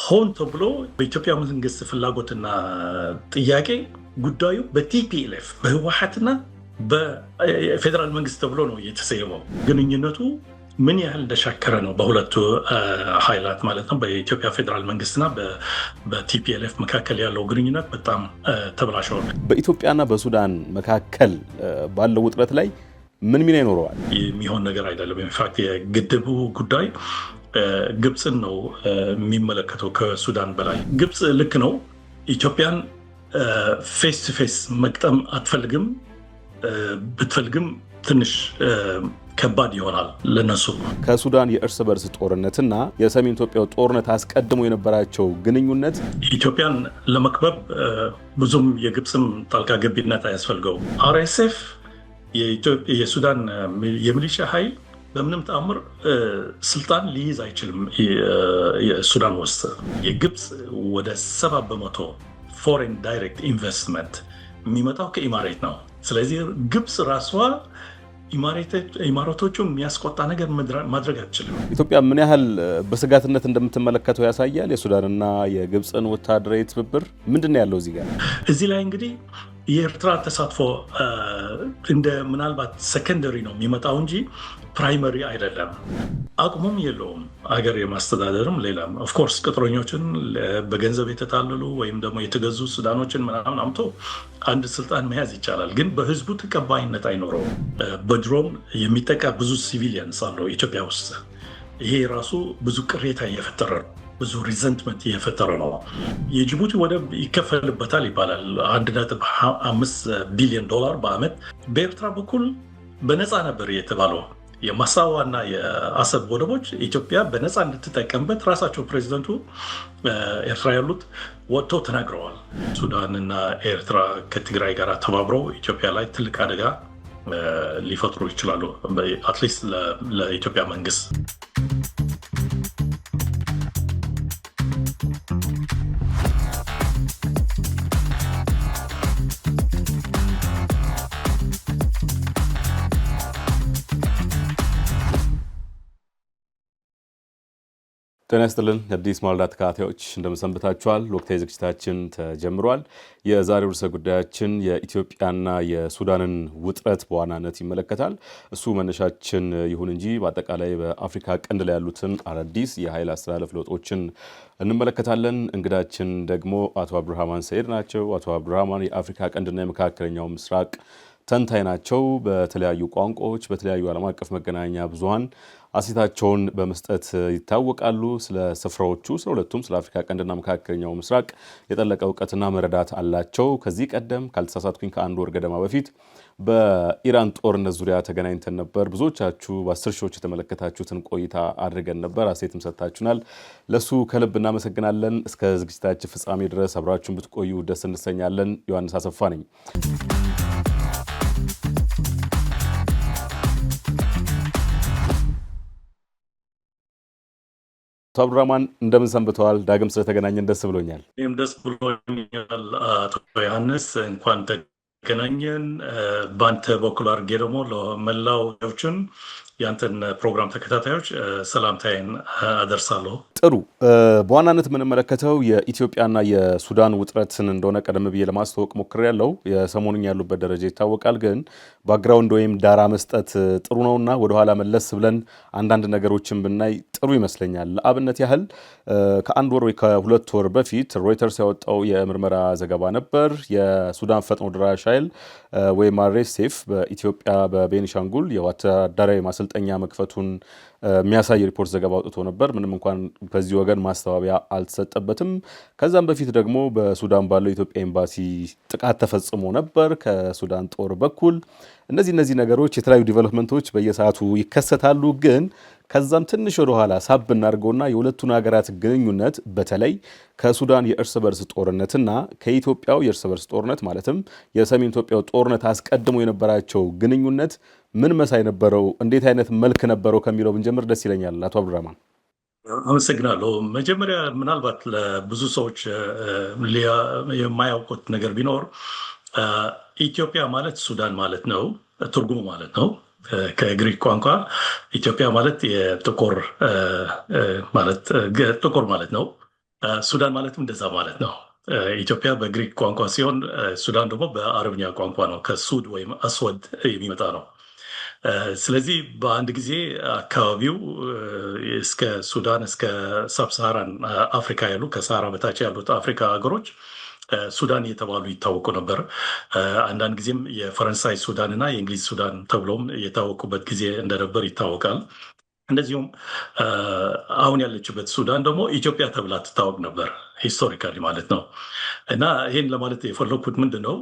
ሆን ተብሎ በኢትዮጵያ መንግስት ፍላጎትና ጥያቄ ጉዳዩ በቲፒኤልኤፍ በህወሓትና በፌደራል መንግስት ተብሎ ነው የተሰየመው። ግንኙነቱ ምን ያህል እንደሻከረ ነው በሁለቱ ኃይላት ማለት ነው። በኢትዮጵያ ፌደራል መንግስትና በቲፒኤልኤፍ መካከል ያለው ግንኙነት በጣም ተበላሽቷል። በኢትዮጵያና በሱዳን መካከል ባለው ውጥረት ላይ ምን ሚና ይኖረዋል? የሚሆን ነገር አይደለም። ኢንፋክት የግድቡ ጉዳይ ግብፅን ነው የሚመለከተው ከሱዳን በላይ። ግብፅ ልክ ነው ኢትዮጵያን ፌስ ቱ ፌስ መቅጠም አትፈልግም። ብትፈልግም ትንሽ ከባድ ይሆናል ለነሱ። ከሱዳን የእርስ በርስ ጦርነትና የሰሜን ኢትዮጵያው ጦርነት አስቀድሞ የነበራቸው ግንኙነት ኢትዮጵያን ለመክበብ ብዙም የግብፅም ጣልቃ ገቢነት አያስፈልገው። አርኤስኤፍ የሱዳን የሚሊሻ ኃይል በምንም ተአምር ስልጣን ሊይዝ አይችልም። የሱዳን ውስጥ የግብፅ ወደ 70% ፎሬን ዳይሬክት ኢንቨስትመንት የሚመጣው ከኢማሬት ነው። ስለዚህ ግብፅ ራሷ ኢማራቶቹ የሚያስቆጣ ነገር ማድረግ አትችልም። ኢትዮጵያ ምን ያህል በስጋትነት እንደምትመለከተው ያሳያል። የሱዳንና የግብፅን ወታደራዊ ትብብር ምንድን ነው ያለው እዚህ ጋር? እዚህ ላይ እንግዲህ የኤርትራ ተሳትፎ እንደ ምናልባት ሰከንደሪ ነው የሚመጣው እንጂ ፕራይመሪ አይደለም። አቅሙም የለውም አገር የማስተዳደርም ሌላም። ኦፍኮርስ ቅጥረኞችን በገንዘብ የተታለሉ ወይም ደግሞ የተገዙ ሱዳኖችን ምናምን አምቶ አንድ ስልጣን መያዝ ይቻላል፣ ግን በህዝቡ ተቀባይነት አይኖረውም። በድሮን የሚጠቃ ብዙ ሲቪሊያንስ አለው ኢትዮጵያ ውስጥ። ይሄ ራሱ ብዙ ቅሬታ እየፈጠረ ነው፣ ብዙ ሪዘንትመንት እየፈጠረ ነው። የጅቡቲ ወደብ ይከፈልበታል ይባላል $1.5 ቢሊዮን በአመት። በኤርትራ በኩል በነፃ ነበር የተባለው። የማሳዋና የአሰብ ወደቦች ኢትዮጵያ በነፃ እንድትጠቀምበት ራሳቸው ፕሬዚደንቱ ኤርትራ ያሉት ወጥተው ተናግረዋል። ሱዳንና ኤርትራ ከትግራይ ጋር ተባብረው ኢትዮጵያ ላይ ትልቅ አደጋ ሊፈጥሩ ይችላሉ፣ አትሊስት ለኢትዮጵያ መንግስት። ጤና ይስጥልን የአዲስ ማለዳ ተከታታዮች እንደምሰንብታችኋል። ወቅታዊ ዝግጅታችን ተጀምሯል። የዛሬው ርዕሰ ጉዳያችን የኢትዮጵያና የሱዳንን ውጥረት በዋናነት ይመለከታል። እሱ መነሻችን ይሁን እንጂ በአጠቃላይ በአፍሪካ ቀንድ ላይ ያሉትን አዳዲስ የኃይል አስተላለፍ ለውጦችን እንመለከታለን። እንግዳችን ደግሞ አቶ አብዱራህማን ሰይድ ናቸው። አቶ አብዱራህማን የአፍሪካ ቀንድና የመካከለኛው ምስራቅ ተንታኝ ናቸው። በተለያዩ ቋንቋዎች በተለያዩ ዓለም አቀፍ መገናኛ ብዙሃን አስተያየታቸውን በመስጠት ይታወቃሉ። ስለ ስፍራዎቹ፣ ስለ ሁለቱም ስለ አፍሪካ ቀንድና መካከለኛው ምስራቅ የጠለቀ እውቀትና መረዳት አላቸው። ከዚህ ቀደም ካልተሳሳትኩኝ ከአንድ ወር ገደማ በፊት በኢራን ጦርነት ዙሪያ ተገናኝተን ነበር። ብዙዎቻችሁ በ10 ሺዎች የተመለከታችሁትን ቆይታ አድርገን ነበር። አስተያየትም ሰጥታችሁናል። ለሱ ከልብ እናመሰግናለን። እስከ ዝግጅታችን ፍጻሜ ድረስ አብራችሁን ብትቆዩ ደስ እንሰኛለን። ዮሐንስ አሰፋ ነኝ። አቶ አብዱራህማን እንደምን ሰንብተዋል? ዳግም ስለተገናኘን ደስ ብሎኛል። እኔም ደስ ብሎኛል አቶ ዮሐንስ፣ እንኳን ተገናኘን። በአንተ በኩል አድርጌ ደግሞ ለመላው ዎችን ያንተን ፕሮግራም ተከታታዮች ሰላምታዬን አደርሳለሁ። ጥሩ። በዋናነት የምንመለከተው የኢትዮጵያና የሱዳን ውጥረትን እንደሆነ ቀደም ብዬ ለማስተዋወቅ ሞክሬያለሁ። የሰሞኑን ያሉበት ደረጃ ይታወቃል፣ ግን ባክግራውንድ ወይም ዳራ መስጠት ጥሩ ነውና ወደኋላ መለስ ብለን አንዳንድ ነገሮችን ብናይ ጥሩ ይመስለኛል። ለአብነት ያህል ከአንድ ወር ወይ ከሁለት ወር በፊት ሮይተርስ ያወጣው የምርመራ ዘገባ ነበር። የሱዳን ፈጥኖ ደራሽ ኃይል ወይም አርኤስኤፍ በኢትዮጵያ በቤኒሻንጉል የወታደራዊ ማሰልጠኛ መክፈቱን የሚያሳይ ሪፖርት ዘገባ አውጥቶ ነበር። ምንም እንኳን በዚህ ወገን ማስተባበያ አልተሰጠበትም። ከዛም በፊት ደግሞ በሱዳን ባለው የኢትዮጵያ ኤምባሲ ጥቃት ተፈጽሞ ነበር ከሱዳን ጦር በኩል። እነዚህ ነገሮች የተለያዩ ዲቨሎፕመንቶች በየሰዓቱ ይከሰታሉ። ግን ከዛም ትንሽ ወደ ኋላ ሳብ እናድርገውና የሁለቱን ሀገራት ግንኙነት በተለይ ከሱዳን የእርስ በርስ ጦርነትና ከኢትዮጵያው የእርስ በርስ ጦርነት ማለትም የሰሜን ኢትዮጵያው ጦርነት አስቀድሞ የነበራቸው ግንኙነት ምን መሳይ ነበረው፣ እንዴት አይነት መልክ ነበረው ከሚለው ብንጀምር ደስ ይለኛል። አቶ አብዱራህማን። አመሰግናለሁ። መጀመሪያ ምናልባት ለብዙ ሰዎች የማያውቁት ነገር ቢኖር ኢትዮጵያ ማለት ሱዳን ማለት ነው፣ ትርጉሙ ማለት ነው። ከግሪክ ቋንቋ ኢትዮጵያ ማለት የጥቁር ማለት ነው። ሱዳን ማለትም እንደዛ ማለት ነው። ኢትዮጵያ በግሪክ ቋንቋ ሲሆን ሱዳን ደግሞ በአረብኛ ቋንቋ ነው። ከሱድ ወይም አስወድ የሚመጣ ነው። ስለዚህ በአንድ ጊዜ አካባቢው እስከ ሱዳን እስከ ሳብሳሃራን አፍሪካ ያሉ ከሰሃራ በታች ያሉት አፍሪካ ሀገሮች ሱዳን እየተባሉ ይታወቁ ነበር። አንዳንድ ጊዜም የፈረንሳይ ሱዳን እና የእንግሊዝ ሱዳን ተብሎም የታወቁበት ጊዜ እንደነበር ይታወቃል። እንደዚሁም አሁን ያለችበት ሱዳን ደግሞ ኢትዮጵያ ተብላ ትታወቅ ነበር ሂስቶሪካሊ ማለት ነው። እና ይህን ለማለት የፈለግኩት ምንድን ነው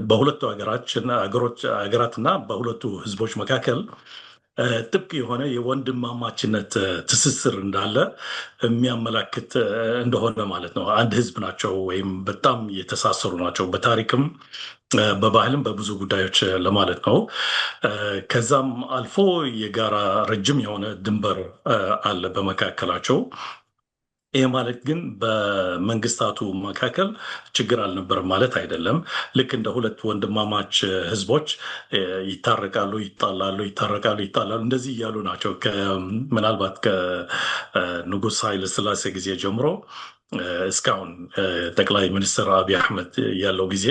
በሁለቱ ሀገራትና በሁለቱ ህዝቦች መካከል ጥብቅ የሆነ የወንድማማችነት ትስስር እንዳለ የሚያመላክት እንደሆነ ማለት ነው። አንድ ህዝብ ናቸው ወይም በጣም የተሳሰሩ ናቸው በታሪክም በባህልም በብዙ ጉዳዮች ለማለት ነው። ከዛም አልፎ የጋራ ረጅም የሆነ ድንበር አለ በመካከላቸው። ይህ ማለት ግን በመንግስታቱ መካከል ችግር አልነበረም ማለት አይደለም። ልክ እንደ ሁለት ወንድማማች ህዝቦች ይታረቃሉ፣ ይጣላሉ፣ ይታረቃሉ፣ ይጣላሉ እንደዚህ እያሉ ናቸው። ምናልባት ከንጉሥ ኃይለ ሥላሴ ጊዜ ጀምሮ እስካሁን ጠቅላይ ሚኒስትር አብይ አህመድ ያለው ጊዜ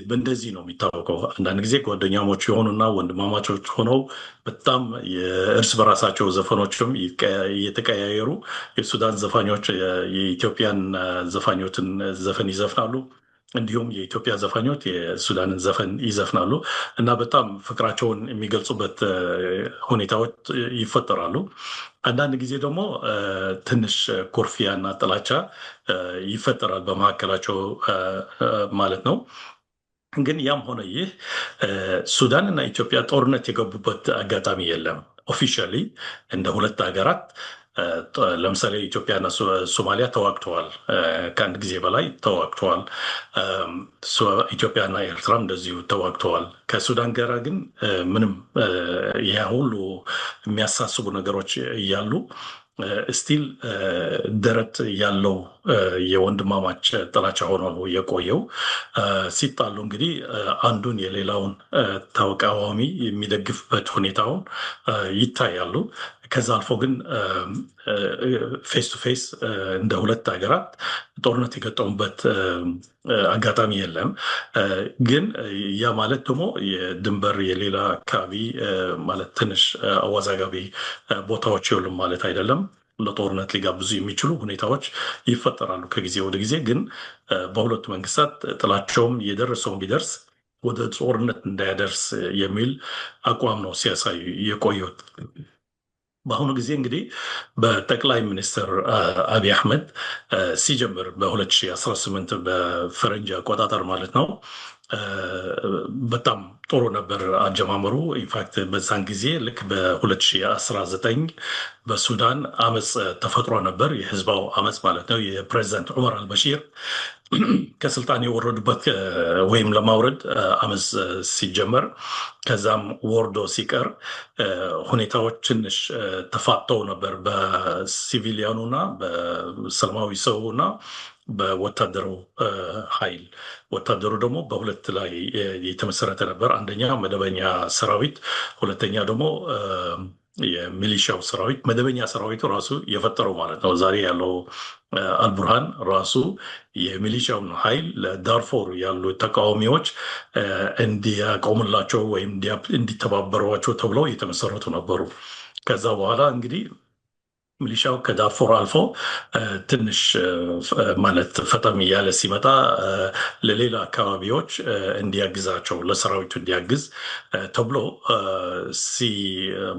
በእንደዚህ ነው የሚታወቀው። አንዳንድ ጊዜ ጓደኛሞች የሆኑና ወንድማማቾች ሆነው በጣም የእርስ በራሳቸው ዘፈኖችም እየተቀያየሩ የሱዳን ዘፋኞች የኢትዮጵያን ዘፋኞችን ዘፈን ይዘፍናሉ። እንዲሁም የኢትዮጵያ ዘፋኞች የሱዳንን ዘፈን ይዘፍናሉ እና በጣም ፍቅራቸውን የሚገልጹበት ሁኔታዎች ይፈጠራሉ። አንዳንድ ጊዜ ደግሞ ትንሽ ኩርፊያ እና ጥላቻ ይፈጠራል በመካከላቸው ማለት ነው። ግን ያም ሆነ ይህ ሱዳን እና ኢትዮጵያ ጦርነት የገቡበት አጋጣሚ የለም። ኦፊሻሊ እንደ ሁለት ሀገራት ለምሳሌ ኢትዮጵያና ሶማሊያ ተዋግተዋል። ከአንድ ጊዜ በላይ ተዋግተዋል። ኢትዮጵያና ኤርትራም እንደዚሁ ተዋግተዋል። ከሱዳን ጋር ግን ምንም ይህ ሁሉ የሚያሳስቡ ነገሮች እያሉ ስቲል ደረት ያለው የወንድማማች ጥላቻ ሆኖ ነው የቆየው። ሲጣሉ እንግዲህ አንዱን የሌላውን ተቃዋሚ የሚደግፍበት ሁኔታውን ይታያሉ። ከዛ አልፎ ግን ፌስ ቱ ፌስ እንደ ሁለት ሀገራት ጦርነት የገጠሙበት አጋጣሚ የለም። ግን ያ ማለት ደግሞ የድንበር የሌላ አካባቢ ማለት ትንሽ አወዛጋቢ ቦታዎች የሉም ማለት አይደለም። ለጦርነት ሊጋብዙ የሚችሉ ሁኔታዎች ይፈጠራሉ ከጊዜ ወደ ጊዜ። ግን በሁለቱ መንግስታት ጥላቸውም የደረሰውን ቢደርስ ወደ ጦርነት እንዳያደርስ የሚል አቋም ነው ሲያሳዩ የቆዩት። በአሁኑ ጊዜ እንግዲህ በጠቅላይ ሚኒስትር አብይ አህመድ ሲጀምር በ2018 በፈረንጅ አቆጣጠር ማለት ነው በጣም ጥሩ ነበር አጀማመሩ። ኢንፋክት በዛን ጊዜ ልክ በ2019 በሱዳን አመፅ ተፈጥሮ ነበር። የህዝባው አመፅ ማለት ነው። የፕሬዚዳንት ዑመር አልበሺር ከስልጣን የወረዱበት ወይም ለማውረድ አመፅ ሲጀመር ከዛም ወርዶ ሲቀር ሁኔታዎች ትንሽ ተፋተው ነበር በሲቪሊያኑና በሰላማዊ ሰውና በወታደሩ ኃይል። ወታደሩ ደግሞ በሁለት ላይ የተመሰረተ ነበር። አንደኛ መደበኛ ሰራዊት፣ ሁለተኛ ደግሞ የሚሊሻው ሰራዊት። መደበኛ ሰራዊቱ ራሱ የፈጠረው ማለት ነው። ዛሬ ያለው አልቡርሃን ራሱ የሚሊሻውን ኃይል ለዳርፎር ያሉ ተቃዋሚዎች እንዲያቆሙላቸው ወይም እንዲተባበሯቸው ተብለው የተመሰረቱ ነበሩ። ከዛ በኋላ እንግዲህ ሚሊሻው ከዳርፎር አልፎ ትንሽ ማለት ፈጠም እያለ ሲመጣ ለሌላ አካባቢዎች እንዲያግዛቸው ለሰራዊቱ እንዲያግዝ ተብሎ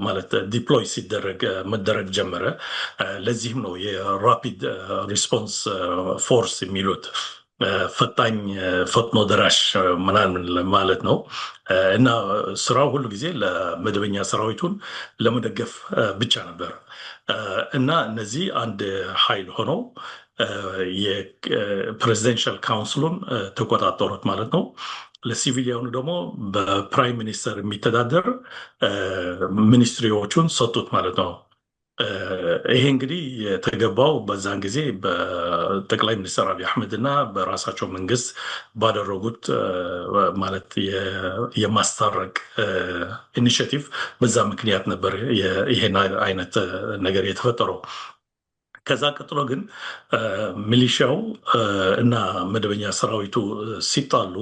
ማለት ዲፕሎይ መደረግ ጀመረ። ለዚህም ነው የራፒድ ሪስፖንስ ፎርስ የሚሉት ፈጣኝ ፈጥኖ ደራሽ ምናምን ማለት ነው። እና ስራው ሁሉ ጊዜ ለመደበኛ ሰራዊቱን ለመደገፍ ብቻ ነበር። እና እነዚህ አንድ ኃይል ሆነው የፕሬዚደንሻል ካውንስሉን ተቆጣጠሩት ማለት ነው። ለሲቪሊያኑ ደግሞ በፕራይም ሚኒስተር የሚተዳደር ሚኒስትሪዎቹን ሰጡት ማለት ነው። ይሄ እንግዲህ የተገባው በዛን ጊዜ በጠቅላይ ሚኒስትር አብይ አህመድ እና በራሳቸው መንግስት ባደረጉት ማለት የማስታረቅ ኢኒሽቲቭ በዛ ምክንያት ነበር ይሄን አይነት ነገር የተፈጠረው። ከዛ ቀጥሎ ግን ሚሊሻው እና መደበኛ ሰራዊቱ ሲጣሉ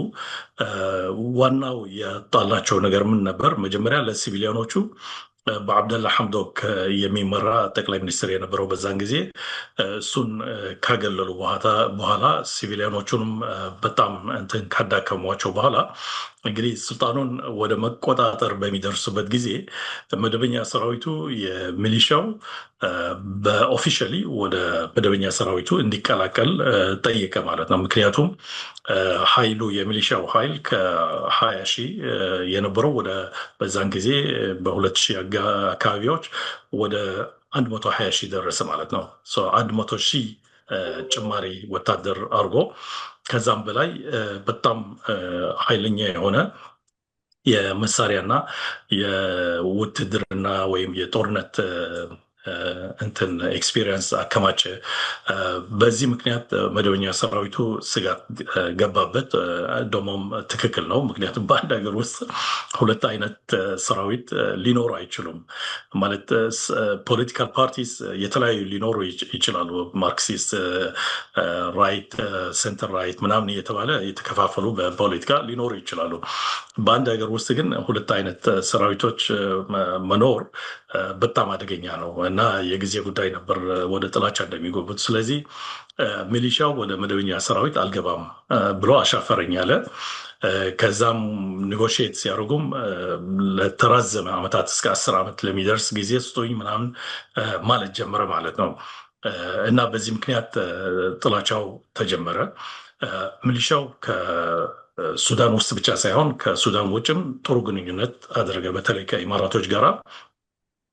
ዋናው ያጣላቸው ነገር ምን ነበር? መጀመሪያ ለሲቪሊያኖቹ በአብደላ ሐምዶክ የሚመራ ጠቅላይ ሚኒስትር የነበረው በዛን ጊዜ እሱን ካገለሉ በኋላ ሲቪሊያኖቹንም በጣም እንትን ካዳከሟቸው በኋላ እንግዲህ ስልጣኑን ወደ መቆጣጠር በሚደርሱበት ጊዜ መደበኛ ሰራዊቱ የሚሊሻው በኦፊሻሊ ወደ መደበኛ ሰራዊቱ እንዲቀላቀል ጠየቀ ማለት ነው። ምክንያቱም ኃይሉ የሚሊሻው ኃይል ከ20 ሺህ የነበረው ወደ በዛን ጊዜ በ2000 አካባቢዎች ወደ 120 ሺህ ደረሰ ማለት ነው። 100 ሺህ ጭማሪ ወታደር አድርጎ ከዛም በላይ በጣም ኃይለኛ የሆነ የመሳሪያና የውትድርና ወይም የጦርነት እንትን ኤክስፒሪየንስ አከማቸ። በዚህ ምክንያት መደበኛ ሰራዊቱ ስጋት ገባበት። ደግሞም ትክክል ነው። ምክንያቱም በአንድ ሀገር ውስጥ ሁለት አይነት ሰራዊት ሊኖሩ አይችሉም። ማለት ፖለቲካል ፓርቲስ የተለያዩ ሊኖሩ ይችላሉ። ማርክሲስት ራይት፣ ሴንተር ራይት ምናምን እየተባለ የተከፋፈሉ በፖለቲካ ሊኖሩ ይችላሉ። በአንድ ሀገር ውስጥ ግን ሁለት አይነት ሰራዊቶች መኖር በጣም አደገኛ ነው እና የጊዜ ጉዳይ ነበር ወደ ጥላቻ እንደሚጎቡት። ስለዚህ ሚሊሻው ወደ መደበኛ ሰራዊት አልገባም ብሎ አሻፈረኝ አለ። ከዛም ኔጎሽየት ሲያደርጉም ለተራዘመ ዓመታት እስከ 10 ዓመት ለሚደርስ ጊዜ ስጡኝ ምናምን ማለት ጀመረ ማለት ነው። እና በዚህ ምክንያት ጥላቻው ተጀመረ። ሚሊሻው ሱዳን ውስጥ ብቻ ሳይሆን ከሱዳን ውጭም ጥሩ ግንኙነት አደረገ። በተለይ ከኢማራቶች ጋር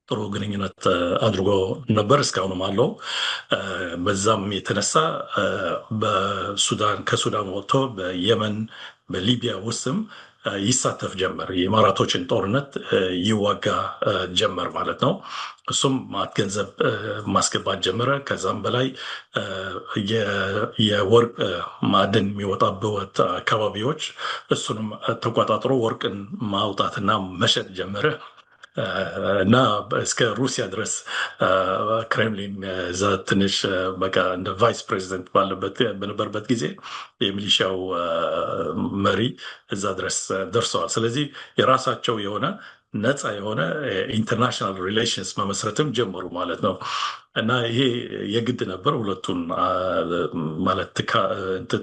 ጥሩ ግንኙነት አድርጎ ነበር፣ እስካሁንም አለው። በዛም የተነሳ ከሱዳን ወጥቶ በየመን በሊቢያ ውስጥም ይሳተፍ ጀመር። የኢማራቶችን ጦርነት ይዋጋ ጀመር ማለት ነው። እሱም ገንዘብ ማስገባት ጀመረ። ከዛም በላይ የወርቅ ማዕድን የሚወጣበት አካባቢዎች እሱንም ተቆጣጥሮ ወርቅን ማውጣትና መሸጥ ጀመረ እና እስከ ሩሲያ ድረስ ክሬምሊን እዛ ትንሽ በቃ እንደ ቫይስ ፕሬዚደንት በነበረበት ጊዜ የሚሊሻው መሪ እዛ ድረስ ደርሰዋል። ስለዚህ የራሳቸው የሆነ ነፃ የሆነ ኢንተርናሽናል ሪሌሽንስ መመስረትም ጀመሩ ማለት ነው። እና ይሄ የግድ ነበር። ሁለቱን ማለት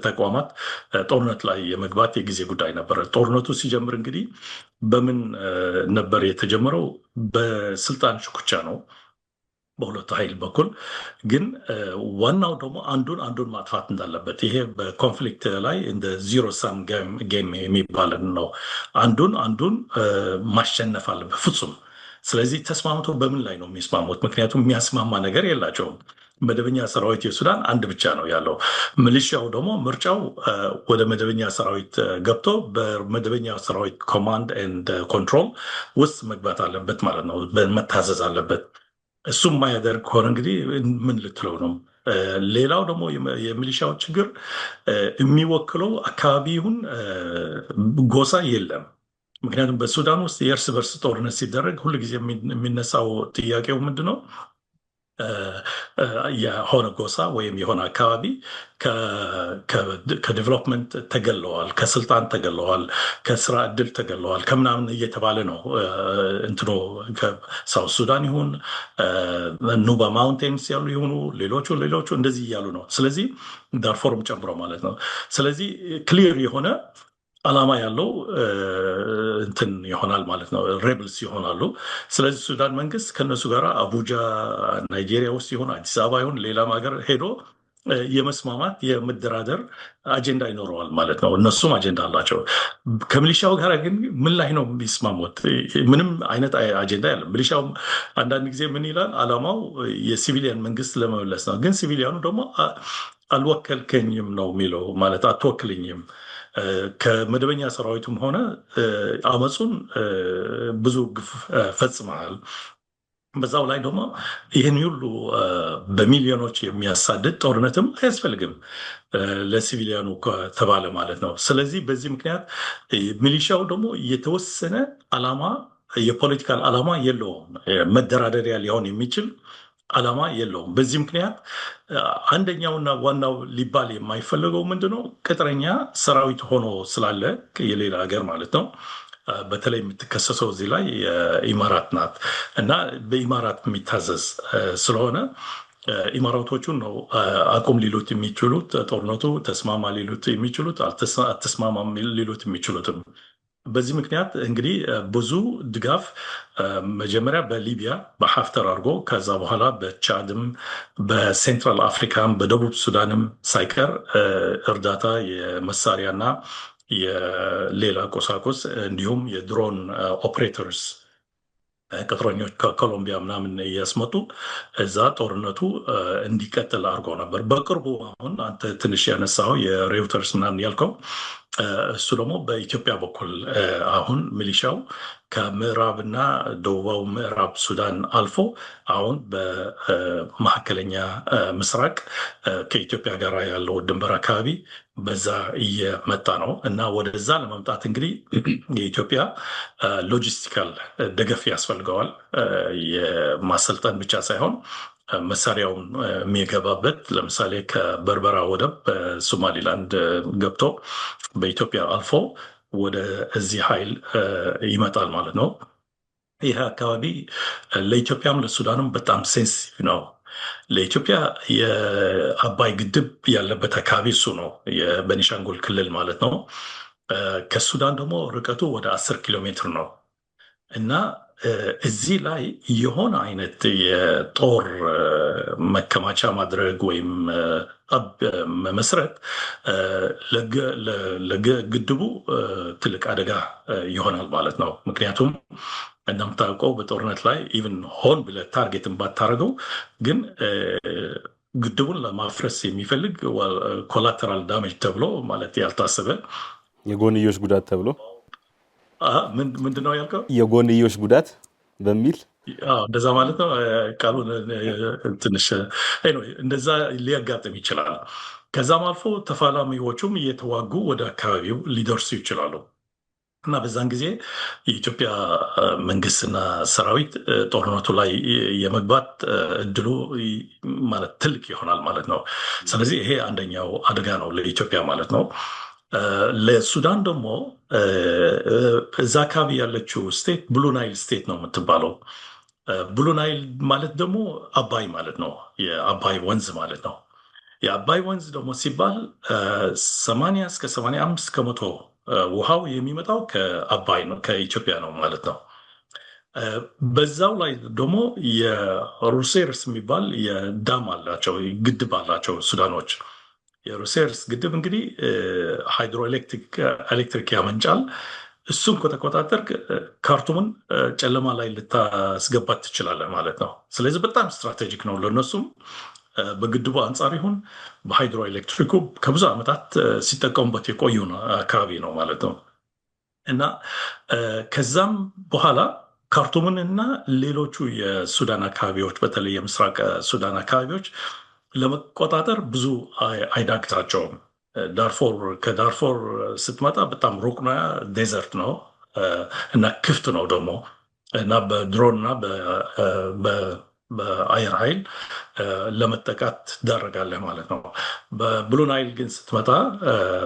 ተቋማት ጦርነት ላይ የመግባት የጊዜ ጉዳይ ነበረ። ጦርነቱ ሲጀምር እንግዲህ በምን ነበር የተጀመረው? በስልጣን ሽኩቻ ነው በሁለቱ ኃይል በኩል። ግን ዋናው ደግሞ አንዱን ማጥፋት እንዳለበት፣ ይሄ በኮንፍሊክት ላይ እንደ ዚሮ ሳም ጌም የሚባል ነው። አንዱን ማሸነፍ አለበት ፍጹም። ስለዚህ ተስማምቶ በምን ላይ ነው የሚስማሙት? ምክንያቱም የሚያስማማ ነገር የላቸውም። መደበኛ ሰራዊት የሱዳን አንድ ብቻ ነው ያለው። ሚሊሻው ደግሞ ምርጫው ወደ መደበኛ ሰራዊት ገብቶ በመደበኛ ሰራዊት ኮማንድ ኤንድ ኮንትሮል ውስጥ መግባት አለበት ማለት ነው፣ መታዘዝ አለበት። እሱም ማያደርግ ከሆነ እንግዲህ ምን ልትለው ነው? ሌላው ደግሞ የሚሊሻው ችግር የሚወክለው አካባቢ ይሁን ጎሳ የለም። ምክንያቱም በሱዳን ውስጥ የእርስ በርስ ጦርነት ሲደረግ ሁልጊዜ የሚነሳው ጥያቄው ምንድን ነው? የሆነ ጎሳ ወይም የሆነ አካባቢ ከዴቨሎፕመንት ተገለዋል፣ ከስልጣን ተገለዋል፣ ከስራ እድል ተገለዋል ከምናምን እየተባለ ነው። እንትኖ ከሳውት ሱዳን ይሁን ኑባ ማውንቴንስ ያሉ ይሁኑ ሌሎቹ እንደዚህ እያሉ ነው። ስለዚህ ዳርፎርም ጨምሮ ማለት ነው። ስለዚህ ክሊር የሆነ ዓላማ ያለው እንትን ይሆናል ማለት ነው። ሬብልስ ይሆናሉ። ስለዚህ ሱዳን መንግስት ከነሱ ጋር አቡጃ ናይጄሪያ ውስጥ ይሁን አዲስ አበባ ይሁን ሌላም ሀገር ሄዶ የመስማማት የመደራደር አጀንዳ ይኖረዋል ማለት ነው። እነሱም አጀንዳ አላቸው። ከሚሊሻው ጋር ግን ምን ላይ ነው የሚስማሙት? ምንም አይነት አጀንዳ ያለም። ሚሊሻው አንዳንድ ጊዜ ምን ይላል? ዓላማው የሲቪሊያን መንግስት ለመመለስ ነው። ግን ሲቪሊያኑ ደግሞ አልወከልከኝም ነው የሚለው። ማለት አትወክልኝም፣ ከመደበኛ ሰራዊቱም ሆነ አመፁን ብዙ ግፍ ፈጽመሃል። በዛው ላይ ደግሞ ይህን ሁሉ በሚሊዮኖች የሚያሳድድ ጦርነትም አያስፈልግም ለሲቪሊያኑ ከተባለ ማለት ነው። ስለዚህ በዚህ ምክንያት ሚሊሻው ደግሞ የተወሰነ ዓላማ የፖለቲካል ዓላማ የለውም። መደራደሪያ ሊሆን የሚችል ዓላማ የለውም። በዚህ ምክንያት አንደኛውና ዋናው ሊባል የማይፈለገው ምንድነው ቅጥረኛ ሰራዊት ሆኖ ስላለ የሌላ ሀገር ማለት ነው። በተለይ የምትከሰሰው እዚህ ላይ ኢማራት ናት እና በኢማራት የሚታዘዝ ስለሆነ ኢማራቶቹን ነው አቁም ሊሉት የሚችሉት፣ ጦርነቱ ተስማማ ሊሉት የሚችሉት፣ አልተስማማም ሊሉት የሚችሉትም። በዚህ ምክንያት እንግዲህ ብዙ ድጋፍ መጀመሪያ በሊቢያ በሀፍተር አድርጎ ከዛ በኋላ በቻድም በሴንትራል አፍሪካም በደቡብ ሱዳንም ሳይቀር እርዳታ የመሳሪያና የሌላ ቁሳቁስ እንዲሁም የድሮን ኦፕሬተርስ ቅጥረኞች ከኮሎምቢያ ምናምን እያስመጡ እዛ ጦርነቱ እንዲቀጥል አድርገው ነበር። በቅርቡ አሁን አንተ ትንሽ ያነሳው የሬውተርስ ምናምን ያልከው እሱ ደግሞ በኢትዮጵያ በኩል አሁን ሚሊሻው ከምዕራብና ደቡባዊ ምዕራብ ሱዳን አልፎ አሁን በመካከለኛ ምስራቅ ከኢትዮጵያ ጋር ያለው ድንበር አካባቢ በዛ እየመጣ ነው እና ወደዛ ለመምጣት እንግዲህ የኢትዮጵያ ሎጂስቲካል ደገፍ ያስፈልገዋል። የማሰልጠን ብቻ ሳይሆን መሳሪያውን የሚገባበት ለምሳሌ ከበርበራ ወደብ በሶማሊላንድ ገብቶ በኢትዮጵያ አልፎ ወደ እዚህ ኃይል ይመጣል ማለት ነው። ይህ አካባቢ ለኢትዮጵያም ለሱዳንም በጣም ሴንሲቲቭ ነው። ለኢትዮጵያ የአባይ ግድብ ያለበት አካባቢ እሱ ነው፣ የቤኒሻንጉል ክልል ማለት ነው። ከሱዳን ደግሞ ርቀቱ ወደ 10 ኪሎ ሜትር ነው እና እዚህ ላይ የሆነ አይነት የጦር መከማቻ ማድረግ ወይም መመስረት ለግድቡ ትልቅ አደጋ ይሆናል ማለት ነው። ምክንያቱም እንደምታውቀው በጦርነት ላይ ኢቭን ሆን ብለህ ታርጌትን ባታደርገው ግን ግድቡን ለማፍረስ የሚፈልግ ኮላተራል ዳሜጅ ተብሎ ማለት ያልታሰበ የጎንዮሽ ጉዳት ተብሎ ምንድን ነው ያልከው? የጎንዮሽ ጉዳት በሚል እንደዛ ማለት ነው። ቃሉን ትንሽ እንደዛ ሊያጋጥም ይችላል። ከዛም አልፎ ተፋላሚዎቹም እየተዋጉ ወደ አካባቢው ሊደርሱ ይችላሉ እና በዛን ጊዜ የኢትዮጵያ መንግስትና ሰራዊት ጦርነቱ ላይ የመግባት እድሉ ማለት ትልቅ ይሆናል ማለት ነው። ስለዚህ ይሄ አንደኛው አደጋ ነው ለኢትዮጵያ ማለት ነው። ለሱዳን ደግሞ እዛ አካባቢ ያለችው ስቴት ብሉ ናይል ስቴት ነው የምትባለው። ብሉ ናይል ማለት ደግሞ አባይ ማለት ነው፣ የአባይ ወንዝ ማለት ነው። የአባይ ወንዝ ደግሞ ሲባል 80 እስከ 85 ከመቶ ውሃው የሚመጣው ከአባይ ነው፣ ከኢትዮጵያ ነው ማለት ነው። በዛው ላይ ደግሞ የሩሴርስ የሚባል የዳም አላቸው፣ ግድብ አላቸው ሱዳኖች። የሩሴርስ ግድብ እንግዲህ ሃይድሮ ኤሌክትሪክ ያመንጫል። እሱን ከተቆጣጠር ካርቱምን ጨለማ ላይ ልታስገባት ትችላለህ ማለት ነው። ስለዚህ በጣም ስትራቴጂክ ነው ለእነሱም። በግድቡ አንጻር ይሁን በሃይድሮ ኤሌክትሪኩ ከብዙ ዓመታት ሲጠቀሙበት የቆዩ አካባቢ ነው ማለት ነው እና ከዛም በኋላ ካርቱምን እና ሌሎቹ የሱዳን አካባቢዎች በተለይ የምስራቅ ሱዳን አካባቢዎች ለመቆጣጠር ብዙ አይዳግታቸውም። ከዳርፎር ስትመጣ በጣም ሩቅ ነው፣ ዴዘርት ነው እና ክፍት ነው ደግሞ እና በድሮን እና በአየር ኃይል ለመጠቃት ትዳረጋለህ ማለት ነው። በብሉ ናይል ግን ስትመጣ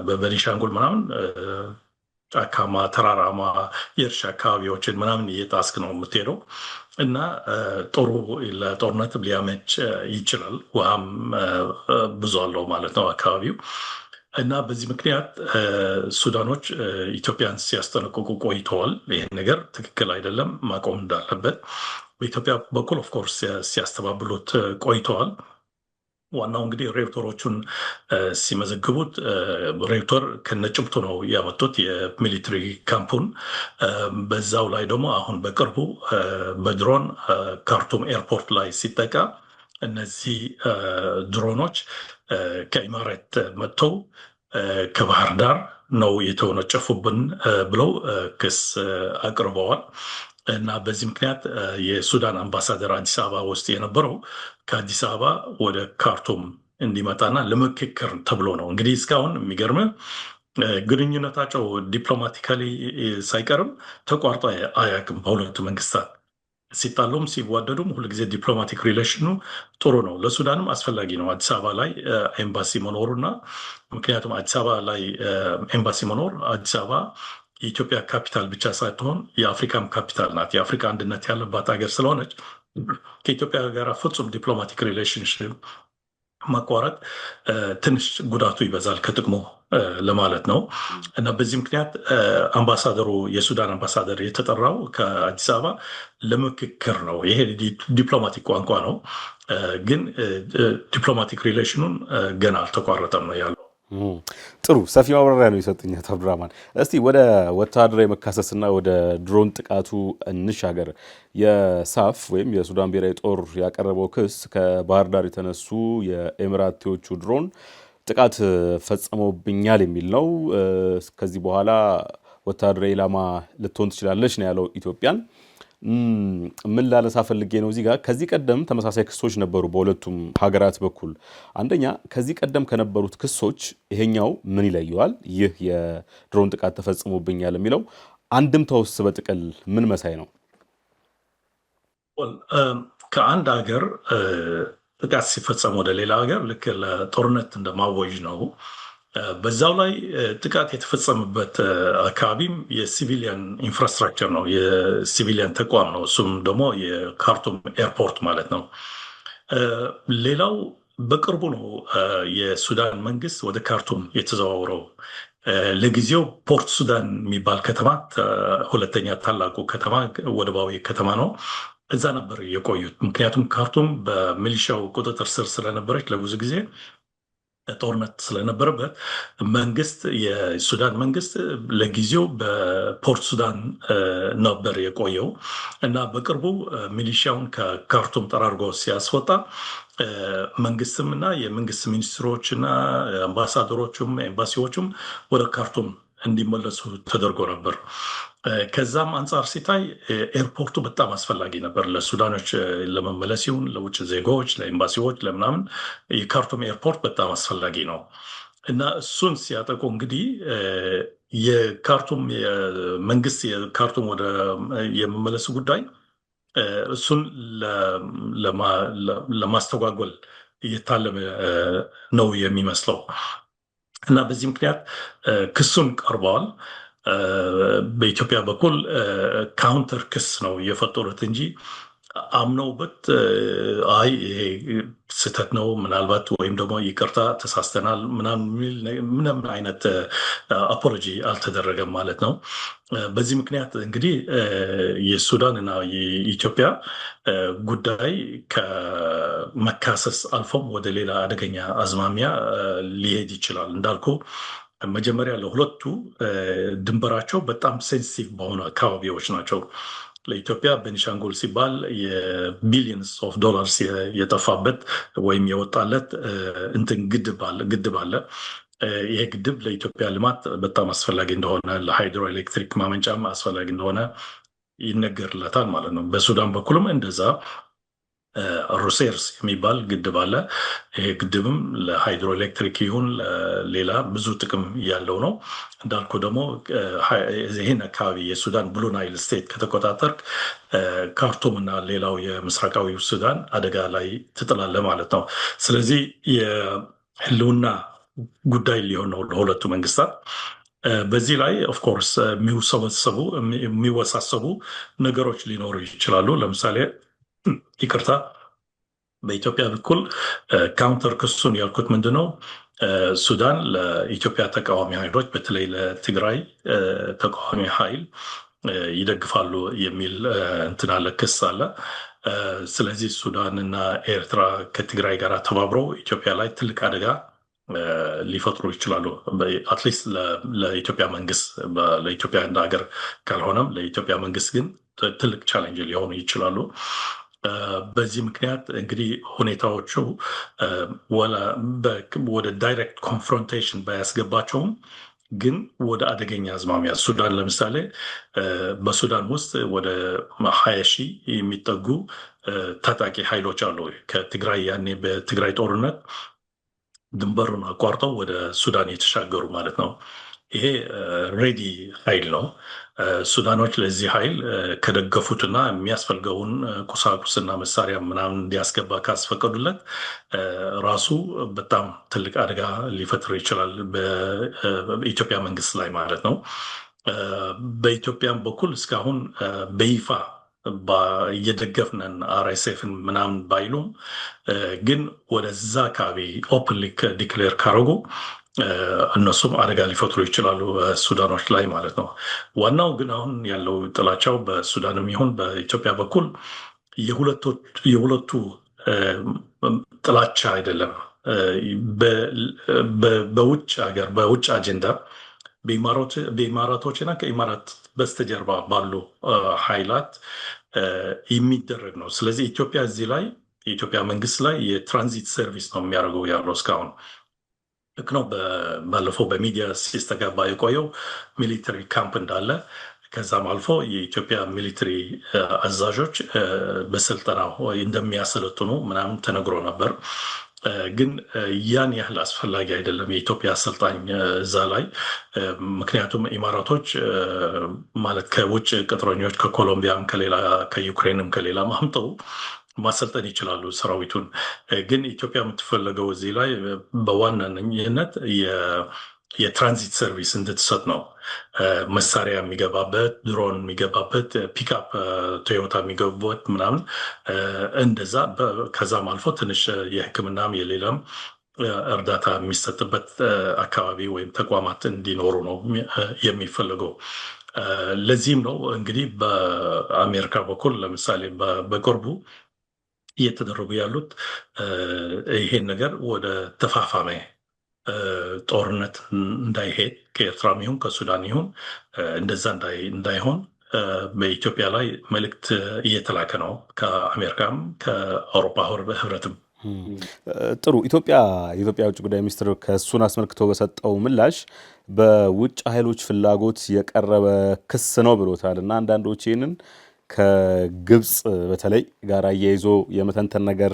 በቤኒሻንጉል ምናምን ጫካማ ተራራማ የእርሻ አካባቢዎችን ምናምን እየጣስክ ነው የምትሄደው እና ጥሩ ለጦርነት ሊያመች ይችላል። ውሃም ብዙ አለው ማለት ነው አካባቢው እና በዚህ ምክንያት ሱዳኖች ኢትዮጵያን ሲያስጠነቅቁ ቆይተዋል። ይህን ነገር ትክክል አይደለም፣ ማቆም እንዳለበት በኢትዮጵያ በኩል ኦፍኮርስ ሲያስተባብሉት ቆይተዋል። ዋናው እንግዲህ ሬውተሮቹን ሲመዘግቡት ሬውተር ከነጭብቱ ነው ያመጡት የሚሊትሪ ካምፑን። በዛው ላይ ደግሞ አሁን በቅርቡ በድሮን ካርቱም ኤርፖርት ላይ ሲጠቃ እነዚህ ድሮኖች ከኢማራት መጥተው ከባህር ዳር ነው የተወነጨፉብን ብለው ክስ አቅርበዋል። እና በዚህ ምክንያት የሱዳን አምባሳደር አዲስ አበባ ውስጥ የነበረው ከአዲስ አበባ ወደ ካርቱም እንዲመጣና ለምክክር ተብሎ ነው። እንግዲህ እስካሁን የሚገርም ግንኙነታቸው ዲፕሎማቲካሊ ሳይቀርም ተቋርጦ አያውቅም በሁለቱ መንግስታት ሲጣሉም ሲዋደዱም ሁልጊዜ ዲፕሎማቲክ ሪሌሽኑ ጥሩ ነው። ለሱዳንም አስፈላጊ ነው አዲስ አበባ ላይ ኤምባሲ መኖሩና ምክንያቱም አዲስ አበባ ላይ ኤምባሲ መኖር አዲስ አበባ የኢትዮጵያ ካፒታል ብቻ ሳትሆን የአፍሪካም ካፒታል ናት። የአፍሪካ አንድነት ያለባት ሀገር ስለሆነች ከኢትዮጵያ ጋር ፍጹም ዲፕሎማቲክ ሪሌሽንሽፕ ማቋረጥ ትንሽ ጉዳቱ ይበዛል ከጥቅሙ ለማለት ነው። እና በዚህ ምክንያት አምባሳደሩ የሱዳን አምባሳደር የተጠራው ከአዲስ አበባ ለምክክር ነው። ይሄ ዲፕሎማቲክ ቋንቋ ነው፣ ግን ዲፕሎማቲክ ሪሌሽኑን ገና አልተቋረጠም ነው ያለው። ጥሩ ሰፊ ማብራሪያ ነው የሰጡኝ አቶ አብዱራህማን። እስቲ ወደ ወታደራዊ መካሰስና ወደ ድሮን ጥቃቱ እንሻገር። የሳፍ ወይም የሱዳን ብሔራዊ ጦር ያቀረበው ክስ ከባህር ዳር የተነሱ የኤሚራቲዎቹ ድሮን ጥቃት ፈጽመውብኛል የሚል ነው። ከዚህ በኋላ ወታደራዊ ኢላማ ልትሆን ትችላለች ነው ያለው ኢትዮጵያን። ምን ላነሳ ፈልጌ ነው እዚህ ጋር ከዚህ ቀደም ተመሳሳይ ክሶች ነበሩ በሁለቱም ሀገራት በኩል። አንደኛ ከዚህ ቀደም ከነበሩት ክሶች ይሄኛው ምን ይለየዋል? ይህ የድሮን ጥቃት ተፈጽሞብኛል የሚለው አንድምታውስ በጥቅል ምን መሳይ ነው? ከአንድ ሀገር ጥቃት ሲፈጸም ወደ ሌላ ሀገር ልክ ለጦርነት እንደማወጅ ነው። በዛው ላይ ጥቃት የተፈጸመበት አካባቢም የሲቪሊያን ኢንፍራስትራክቸር ነው፣ የሲቪሊያን ተቋም ነው። እሱም ደግሞ የካርቱም ኤርፖርት ማለት ነው። ሌላው በቅርቡ ነው የሱዳን መንግስት ወደ ካርቱም የተዘዋውረው። ለጊዜው ፖርት ሱዳን የሚባል ከተማ ሁለተኛ ታላቁ ከተማ ወደባዊ ከተማ ነው። እዛ ነበር የቆዩት። ምክንያቱም ካርቱም በሚሊሻው ቁጥጥር ስር ስለነበረች ለብዙ ጊዜ ጦርነት ስለነበረበት መንግስት የሱዳን መንግስት ለጊዜው በፖርት ሱዳን ነበር የቆየው እና በቅርቡ ሚሊሻውን ከካርቱም ጠራርጎ ሲያስወጣ መንግስትም እና የመንግስት ሚኒስትሮች እና አምባሳደሮቹም ኤምባሲዎቹም ወደ ካርቱም እንዲመለሱ ተደርጎ ነበር። ከዛም አንጻር ሲታይ ኤርፖርቱ በጣም አስፈላጊ ነበር ለሱዳኖች ለመመለስ ይሁን ለውጭ ዜጎች፣ ለኤምባሲዎች፣ ለምናምን የካርቱም ኤርፖርት በጣም አስፈላጊ ነው እና እሱን ሲያጠቁ እንግዲህ የካርቱም መንግስት የካርቱም ወደ የመመለሱ ጉዳይ እሱን ለማስተጓጎል እየታለመ ነው የሚመስለው እና በዚህ ምክንያት ክሱን ቀርበዋል። በኢትዮጵያ በኩል ካውንተር ክስ ነው የፈጠሩት እንጂ አምነውበት አይ ይሄ ስህተት ነው ምናልባት ወይም ደግሞ ይቅርታ ተሳስተናል ምንም አይነት አፖሎጂ አልተደረገም ማለት ነው። በዚህ ምክንያት እንግዲህ የሱዳን እና የኢትዮጵያ ጉዳይ ከመካሰስ አልፎም ወደ ሌላ አደገኛ አዝማሚያ ሊሄድ ይችላል። እንዳልኩ መጀመሪያ ለሁለቱ ድንበራቸው በጣም ሴንሲቲቭ በሆኑ አካባቢዎች ናቸው። ለኢትዮጵያ ቤኒሻንጉል ሲባል የቢሊየንስ ኦፍ ዶላርስ የጠፋበት ወይም የወጣለት እንትን ግድብ አለ። ይሄ ግድብ ለኢትዮጵያ ልማት በጣም አስፈላጊ እንደሆነ ለሃይድሮ ኤሌክትሪክ ማመንጫም አስፈላጊ እንደሆነ ይነገርለታል ማለት ነው። በሱዳን በኩልም እንደዛ ሩሴርስ የሚባል ግድብ አለ። ይሄ ግድብም ለሃይድሮ ኤሌክትሪክ ይሁን ሌላ ብዙ ጥቅም ያለው ነው። እንዳልኩ ደግሞ ይህን አካባቢ የሱዳን ብሉ ናይል ስቴት ከተቆጣጠርክ ካርቱም እና ሌላው የምስራቃዊ ሱዳን አደጋ ላይ ትጥላለ ማለት ነው። ስለዚህ የህልውና ጉዳይ ሊሆን ነው ለሁለቱ መንግስታት። በዚህ ላይ ኦፍኮርስ የሚወሳሰቡ ነገሮች ሊኖሩ ይችላሉ። ለምሳሌ ይቅርታ፣ በኢትዮጵያ በኩል ካውንተር ክሱን ያልኩት ምንድነው ሱዳን ለኢትዮጵያ ተቃዋሚ ኃይሎች በተለይ ለትግራይ ተቃዋሚ ኃይል ይደግፋሉ የሚል እንትን አለ፣ ክስ አለ። ስለዚህ ሱዳን እና ኤርትራ ከትግራይ ጋር ተባብረው ኢትዮጵያ ላይ ትልቅ አደጋ ሊፈጥሩ ይችላሉ። አትሊስት ለኢትዮጵያ መንግስት፣ ለኢትዮጵያ እንደ ሀገር ካልሆነም ለኢትዮጵያ መንግስት ግን ትልቅ ቻሌንጅ ሊሆኑ ይችላሉ። በዚህ ምክንያት እንግዲህ ሁኔታዎቹ ወደ ዳይሬክት ኮንፍሮንቴሽን ባያስገባቸውም ግን ወደ አደገኛ አዝማሚያ ሱዳን ለምሳሌ በሱዳን ውስጥ ወደ 20 ሺህ የሚጠጉ ታጣቂ ኃይሎች አሉ። ከትግራይ ያኔ በትግራይ ጦርነት ድንበሩን አቋርጠው ወደ ሱዳን የተሻገሩ ማለት ነው። ይሄ ሬዲ ኃይል ነው። ሱዳኖች ለዚህ ኃይል ከደገፉትና የሚያስፈልገውን ቁሳቁስና መሳሪያ ምናምን እንዲያስገባ ካስፈቀዱለት ራሱ በጣም ትልቅ አደጋ ሊፈጥር ይችላል በኢትዮጵያ መንግስት ላይ ማለት ነው። በኢትዮጵያም በኩል እስካሁን በይፋ እየደገፍነን አርኤስኤፍን ምናምን ባይሉም ግን ወደዛ አካባቢ ኦፕንሊ ዲክሌር ካረጉ እነሱም አደጋ ሊፈጥሩ ይችላሉ ሱዳኖች ላይ ማለት ነው። ዋናው ግን አሁን ያለው ጥላቻው በሱዳንም ይሁን በኢትዮጵያ በኩል የሁለቱ ጥላቻ አይደለም። በውጭ ሀገር በውጭ አጀንዳ በኢማራቶችና ከኢማራት በስተጀርባ ባሉ ኃይላት የሚደረግ ነው። ስለዚህ ኢትዮጵያ እዚህ ላይ የኢትዮጵያ መንግስት ላይ የትራንዚት ሰርቪስ ነው የሚያደርገው ያለው እስካሁን ልክ ነው። ባለፈው በሚዲያ ሲስተጋባ የቆየው ሚሊተሪ ካምፕ እንዳለ ከዛም አልፎ የኢትዮጵያ ሚሊተሪ አዛዦች በስልጠና እንደሚያሰለጥኑ ምናምን ተነግሮ ነበር። ግን ያን ያህል አስፈላጊ አይደለም የኢትዮጵያ አሰልጣኝ እዛ ላይ። ምክንያቱም ኢማራቶች ማለት ከውጭ ቅጥረኞች ከኮሎምቢያም ከሌላ ከዩክሬንም ከሌላ አምጠው ማሰልጠን ይችላሉ ሰራዊቱን። ግን ኢትዮጵያ የምትፈለገው እዚህ ላይ በዋነኝነት የትራንዚት ሰርቪስ እንድትሰጥ ነው። መሳሪያ የሚገባበት፣ ድሮን የሚገባበት፣ ፒክአፕ ቶዮታ የሚገቡበት ምናምን እንደዛ። ከዛም አልፎ ትንሽ የሕክምናም የሌላም እርዳታ የሚሰጥበት አካባቢ ወይም ተቋማት እንዲኖሩ ነው የሚፈለገው። ለዚህም ነው እንግዲህ በአሜሪካ በኩል ለምሳሌ በቅርቡ እየተደረጉ ያሉት ይሄን ነገር ወደ ተፋፋመ ጦርነት እንዳይሄድ ከኤርትራም ይሁን ከሱዳን ይሁን እንደዛ እንዳይሆን በኢትዮጵያ ላይ መልእክት እየተላከ ነው፣ ከአሜሪካም ከአውሮፓ ህብረትም። ጥሩ። የኢትዮጵያ ውጭ ጉዳይ ሚኒስትር ከእሱን አስመልክቶ በሰጠው ምላሽ በውጭ ኃይሎች ፍላጎት የቀረበ ክስ ነው ብሎታል እና አንዳንዶች ይህንን ከግብፅ በተለይ ጋር አያይዞ የመተንተን ነገር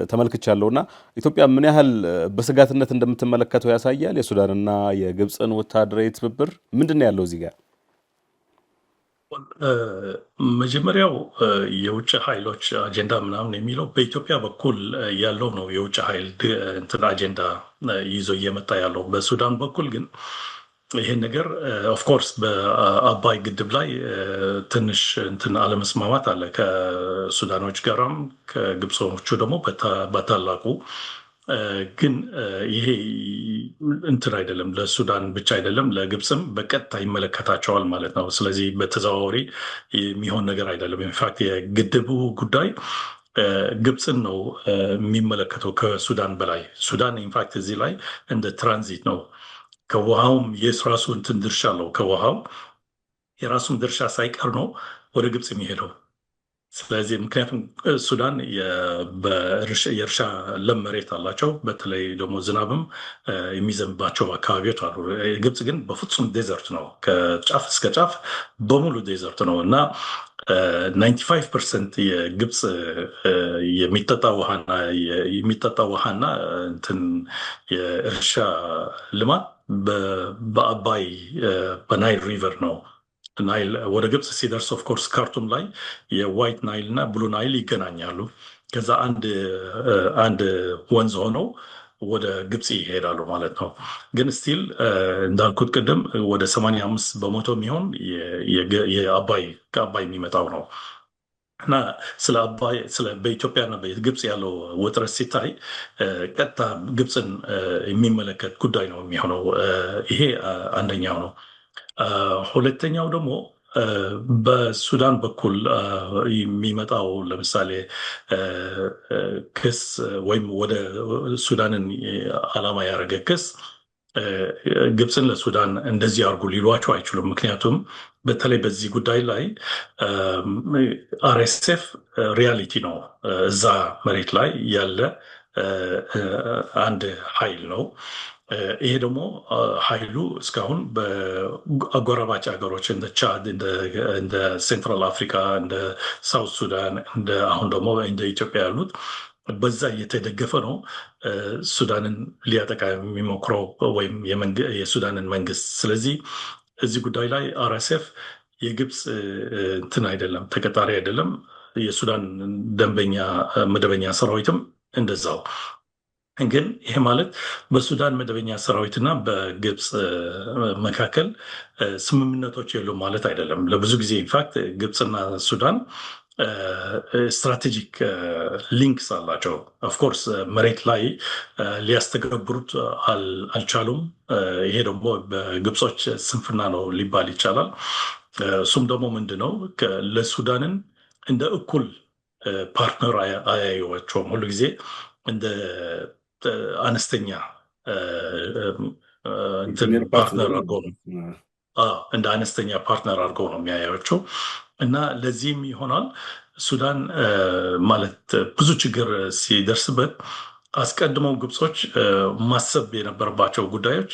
ተመልክቻለሁ እና ኢትዮጵያ ምን ያህል በስጋትነት እንደምትመለከተው ያሳያል። የሱዳንና የግብፅን ወታደራዊ ትብብር ምንድን ነው ያለው እዚህ ጋር? መጀመሪያው የውጭ ኃይሎች አጀንዳ ምናምን የሚለው በኢትዮጵያ በኩል ያለው ነው። የውጭ ኃይል እንትን አጀንዳ ይዞ እየመጣ ያለው በሱዳን በኩል ግን ይሄን ነገር ኦፍኮርስ በአባይ ግድብ ላይ ትንሽ እንትን አለመስማማት አለ ከሱዳኖች ጋራም ከግብጾቹ ደግሞ በታላቁ ግን ይሄ እንትን አይደለም፣ ለሱዳን ብቻ አይደለም፣ ለግብፅም በቀጥታ ይመለከታቸዋል ማለት ነው። ስለዚህ በተዘዋዋሪ የሚሆን ነገር አይደለም። ኢንፋክት የግድቡ ጉዳይ ግብፅን ነው የሚመለከተው ከሱዳን በላይ። ሱዳን ኢንፋክት እዚህ ላይ እንደ ትራንዚት ነው። ከውሃውም የራሱ እንትን ድርሻ አለው። ከውሃው የራሱን ድርሻ ሳይቀር ነው ወደ ግብፅ የሚሄደው። ስለዚህ ምክንያቱም ሱዳን የእርሻ ለም መሬት አላቸው፣ በተለይ ደግሞ ዝናብም የሚዘንባቸው አካባቢዎች አሉ። ግብፅ ግን በፍጹም ዴዘርት ነው፣ ከጫፍ እስከ ጫፍ በሙሉ ዴዘርት ነው እና 95% የግብፅ የሚጠጣ ውሃና እንትን የእርሻ ልማት በአባይ በናይል ሪቨር ነው። ናይል ወደ ግብፅ ሲደርስ ኦፍኮርስ ካርቱም ላይ የዋይት ናይል እና ብሉ ናይል ይገናኛሉ። ከዛ አንድ ወንዝ ሆነው ወደ ግብፅ ይሄዳሉ ማለት ነው። ግን ስቲል እንዳልኩት ቅድም ወደ 85% የሚሆን ከአባይ የሚመጣው ነው እና በኢትዮጵያና በግብፅ ያለው ውጥረት ሲታይ ቀጥታ ግብፅን የሚመለከት ጉዳይ ነው የሚሆነው። ይሄ አንደኛው ነው። ሁለተኛው ደግሞ በሱዳን በኩል የሚመጣው ለምሳሌ ክስ ወይም ወደ ሱዳንን ዓላማ ያደረገ ክስ ግብፅን ለሱዳን እንደዚህ አድርጉ ሊሏቸው አይችሉም። ምክንያቱም በተለይ በዚህ ጉዳይ ላይ አርኤስኤፍ ሪያሊቲ ነው፣ እዛ መሬት ላይ ያለ አንድ ኃይል ነው። ይሄ ደግሞ ኃይሉ እስካሁን በአጎራባች ሀገሮች እንደ ቻድ፣ እንደ ሴንትራል አፍሪካ፣ እንደ ሳውት ሱዳን፣ አሁን ደግሞ እንደ ኢትዮጵያ ያሉት በዛ እየተደገፈ ነው ሱዳንን ሊያጠቃ የሚሞክረው ወይም የሱዳንን መንግስት። ስለዚህ እዚህ ጉዳይ ላይ አርኤስኤፍ የግብፅ እንትን አይደለም፣ ተቀጣሪ አይደለም። የሱዳን ደንበኛ መደበኛ ሰራዊትም እንደዛው። ግን ይሄ ማለት በሱዳን መደበኛ ሰራዊትና በግብፅ መካከል ስምምነቶች የሉም ማለት አይደለም። ለብዙ ጊዜ ኢንፋክት ግብፅና ሱዳን ስትራቴጂክ ሊንክስ አላቸው። ኦፍኮርስ መሬት ላይ ሊያስተገብሩት አልቻሉም። ይሄ ደግሞ በግብጾች ስንፍና ነው ሊባል ይቻላል። እሱም ደግሞ ምንድን ነው ለሱዳንን እንደ እኩል ፓርትነር አያዩዋቸውም። ሁሉ ጊዜ እንደ አነስተኛ ፓርትነር አድርገው ነው እንደ አነስተኛ ፓርትነር አድርገው ነው የሚያያቸው። እና ለዚህም ይሆናል ሱዳን ማለት ብዙ ችግር ሲደርስበት አስቀድመው ግብጾች ማሰብ የነበረባቸው ጉዳዮች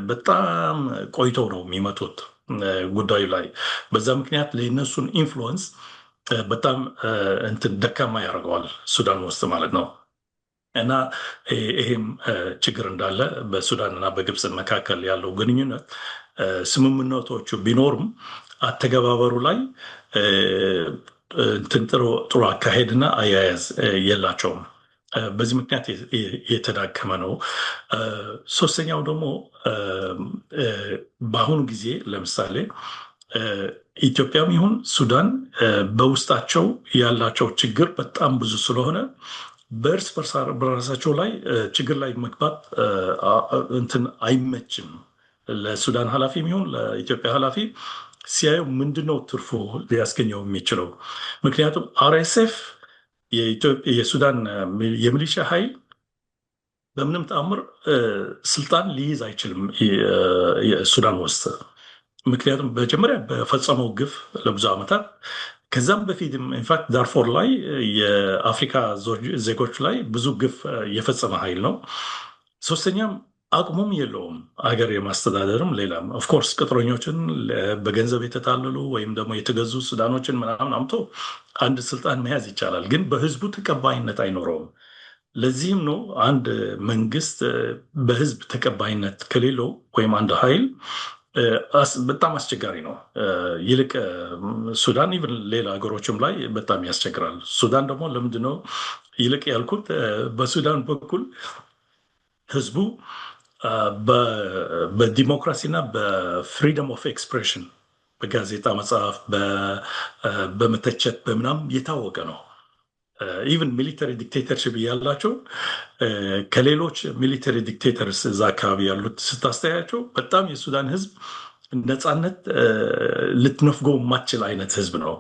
በጣም ቆይተው ነው የሚመጡት ጉዳዩ ላይ። በዛ ምክንያት ለእነሱን ኢንፍሉወንስ በጣም እንትን ደካማ ያደርገዋል ሱዳን ውስጥ ማለት ነው። እና ይሄም ችግር እንዳለ በሱዳን እና በግብፅ መካከል ያለው ግንኙነት ስምምነቶቹ ቢኖሩም አተገባበሩ ላይ ጥሩ አካሄድና አያያዝ የላቸውም። በዚህ ምክንያት የተዳከመ ነው። ሶስተኛው ደግሞ በአሁኑ ጊዜ ለምሳሌ ኢትዮጵያም ይሁን ሱዳን በውስጣቸው ያላቸው ችግር በጣም ብዙ ስለሆነ በእርስ በራሳቸው ላይ ችግር ላይ መግባት እንትን አይመችም። ለሱዳን ኃላፊ የሚሆን ለኢትዮጵያ ኃላፊ ሲያዩ ምንድነው ትርፉ ሊያስገኘው የሚችለው? ምክንያቱም አርኤስኤፍ የሱዳን የሚሊሻ ኃይል በምንም ተአምር ስልጣን ሊይዝ አይችልም ሱዳን ውስጥ። ምክንያቱም መጀመሪያ በፈጸመው ግፍ ለብዙ ዓመታት ከዛም በፊትም ኢንፋክት ዳርፎር ላይ የአፍሪካ ዜጎች ላይ ብዙ ግፍ የፈጸመ ኃይል ነው። ሶስተኛም አቅሙም የለውም አገር የማስተዳደርም ሌላም። ኦፍኮርስ ቅጥረኞችን በገንዘብ የተታለሉ ወይም ደግሞ የተገዙ ሱዳኖችን ምናምን አምቶ አንድ ስልጣን መያዝ ይቻላል፣ ግን በህዝቡ ተቀባይነት አይኖረውም። ለዚህም ነው አንድ መንግስት በህዝብ ተቀባይነት ከሌለው ወይም አንድ ኃይል በጣም አስቸጋሪ ነው። ይልቅ ሱዳን ኢቭን ሌላ ሀገሮችም ላይ በጣም ያስቸግራል። ሱዳን ደግሞ ለምንድነው ይልቅ ያልኩት? በሱዳን በኩል ህዝቡ በዲሞክራሲና በፍሪደም ኦፍ ኤክስፕሬሽን በጋዜጣ መጽሐፍ፣ በመተቸት በምናም የታወቀ ነው። ኢቨን ሚሊተሪ ዲክቴተርሽፕ ያላቸው ከሌሎች ሚሊተሪ ዲክቴተርስ እዛ አካባቢ ያሉት ስታስተያያቸው በጣም የሱዳን ህዝብ ነፃነት ልትነፍገው የማትችል አይነት ህዝብ ነው።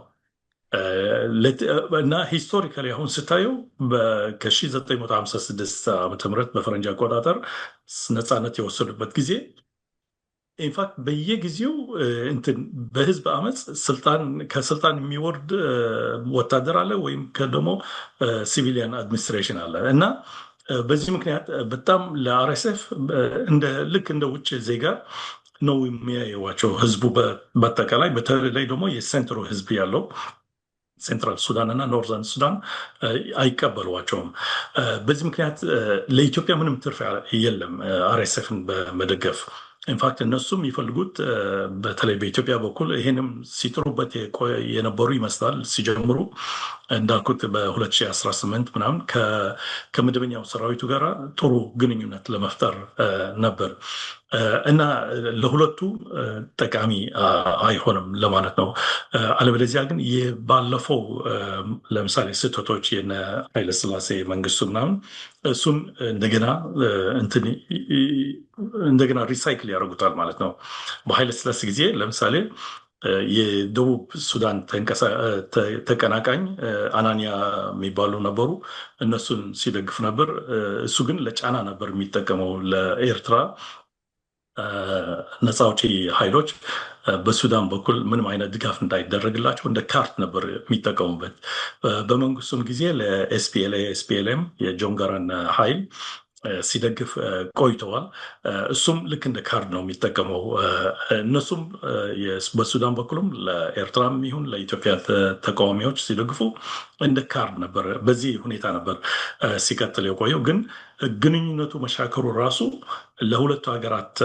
እና ሂስቶሪካሊ አሁን ስታየው ከ1956 ዓ ም በፈረንጅ አቆጣጠር ነፃነት የወሰዱበት ጊዜ ኢንፋክት በየጊዜው እንትን በህዝብ አመፅ ከስልጣን የሚወርድ ወታደር አለ ወይም ደግሞ ሲቪሊያን አድሚኒስትሬሽን አለ። እና በዚህ ምክንያት በጣም ለአርኤስኤፍ ልክ እንደ ውጭ ዜጋ ነው የሚያየዋቸው ህዝቡ በአጠቃላይ። በተለይ ደግሞ የሴንትሩ ህዝብ ያለው ሴንትራል ሱዳን እና ኖርዘርን ሱዳን አይቀበሏቸውም። በዚህ ምክንያት ለኢትዮጵያ ምንም ትርፍ የለም አርኤስኤፍን በመደገፍ። ኢንፋክት እነሱም ይፈልጉት በተለይ በኢትዮጵያ በኩል ይሄንም ሲጥሩበት የነበሩ ይመስላል። ሲጀምሩ እንዳልኩት በ2018 ምናምን ከመደበኛው ሰራዊቱ ጋር ጥሩ ግንኙነት ለመፍጠር ነበር እና ለሁለቱ ጠቃሚ አይሆንም ለማለት ነው። አለበለዚያ ግን ባለፈው ለምሳሌ ስህተቶች የነ ኃይለስላሴ መንግስቱ ምናምን እሱን እንደገና ሪሳይክል ያደርጉታል ማለት ነው። በኃይለስላሴ ጊዜ ለምሳሌ የደቡብ ሱዳን ተቀናቃኝ አናንያ የሚባሉ ነበሩ። እነሱን ሲደግፍ ነበር። እሱ ግን ለጫና ነበር የሚጠቀመው ለኤርትራ ነፃ አውጪ ኃይሎች በሱዳን በኩል ምንም አይነት ድጋፍ እንዳይደረግላቸው እንደ ካርት ነበር የሚጠቀሙበት። በመንግስቱም ጊዜ ለኤስፒኤልኤም የጆን ጋራን ኃይል ሲደግፍ ቆይተዋል። እሱም ልክ እንደ ካርድ ነው የሚጠቀመው። እነሱም በሱዳን በኩልም ለኤርትራም ይሁን ለኢትዮጵያ ተቃዋሚዎች ሲደግፉ እንደ ካርድ ነበር። በዚህ ሁኔታ ነበር ሲቀጥል የቆየው። ግን ግንኙነቱ መሻከሩ ራሱ ለሁለቱ ሀገራት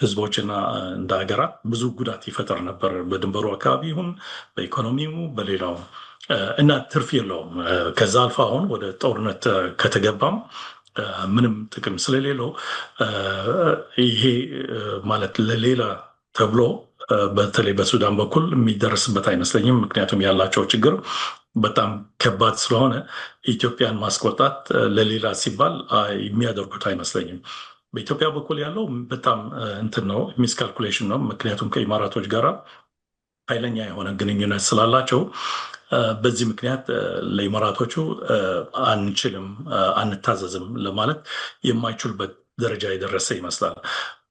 ህዝቦችና እንደ ሀገራት ብዙ ጉዳት ይፈጠር ነበር። በድንበሩ አካባቢ ይሁን በኢኮኖሚው በሌላው እና ትርፍ የለውም። ከዛ አልፎ አሁን ወደ ጦርነት ከተገባም ምንም ጥቅም ስለሌለው ይሄ ማለት ለሌላ ተብሎ በተለይ በሱዳን በኩል የሚደረስበት አይመስለኝም። ምክንያቱም ያላቸው ችግር በጣም ከባድ ስለሆነ ኢትዮጵያን ማስቆጣት ለሌላ ሲባል የሚያደርጉት አይመስለኝም። በኢትዮጵያ በኩል ያለው በጣም እንትን ነው፣ ሚስካልኩሌሽን ነው። ምክንያቱም ከኢማራቶች ጋር ኃይለኛ የሆነ ግንኙነት ስላላቸው በዚህ ምክንያት ለኢማራቶቹ አንችልም፣ አንታዘዝም ለማለት የማይችሉበት ደረጃ የደረሰ ይመስላል።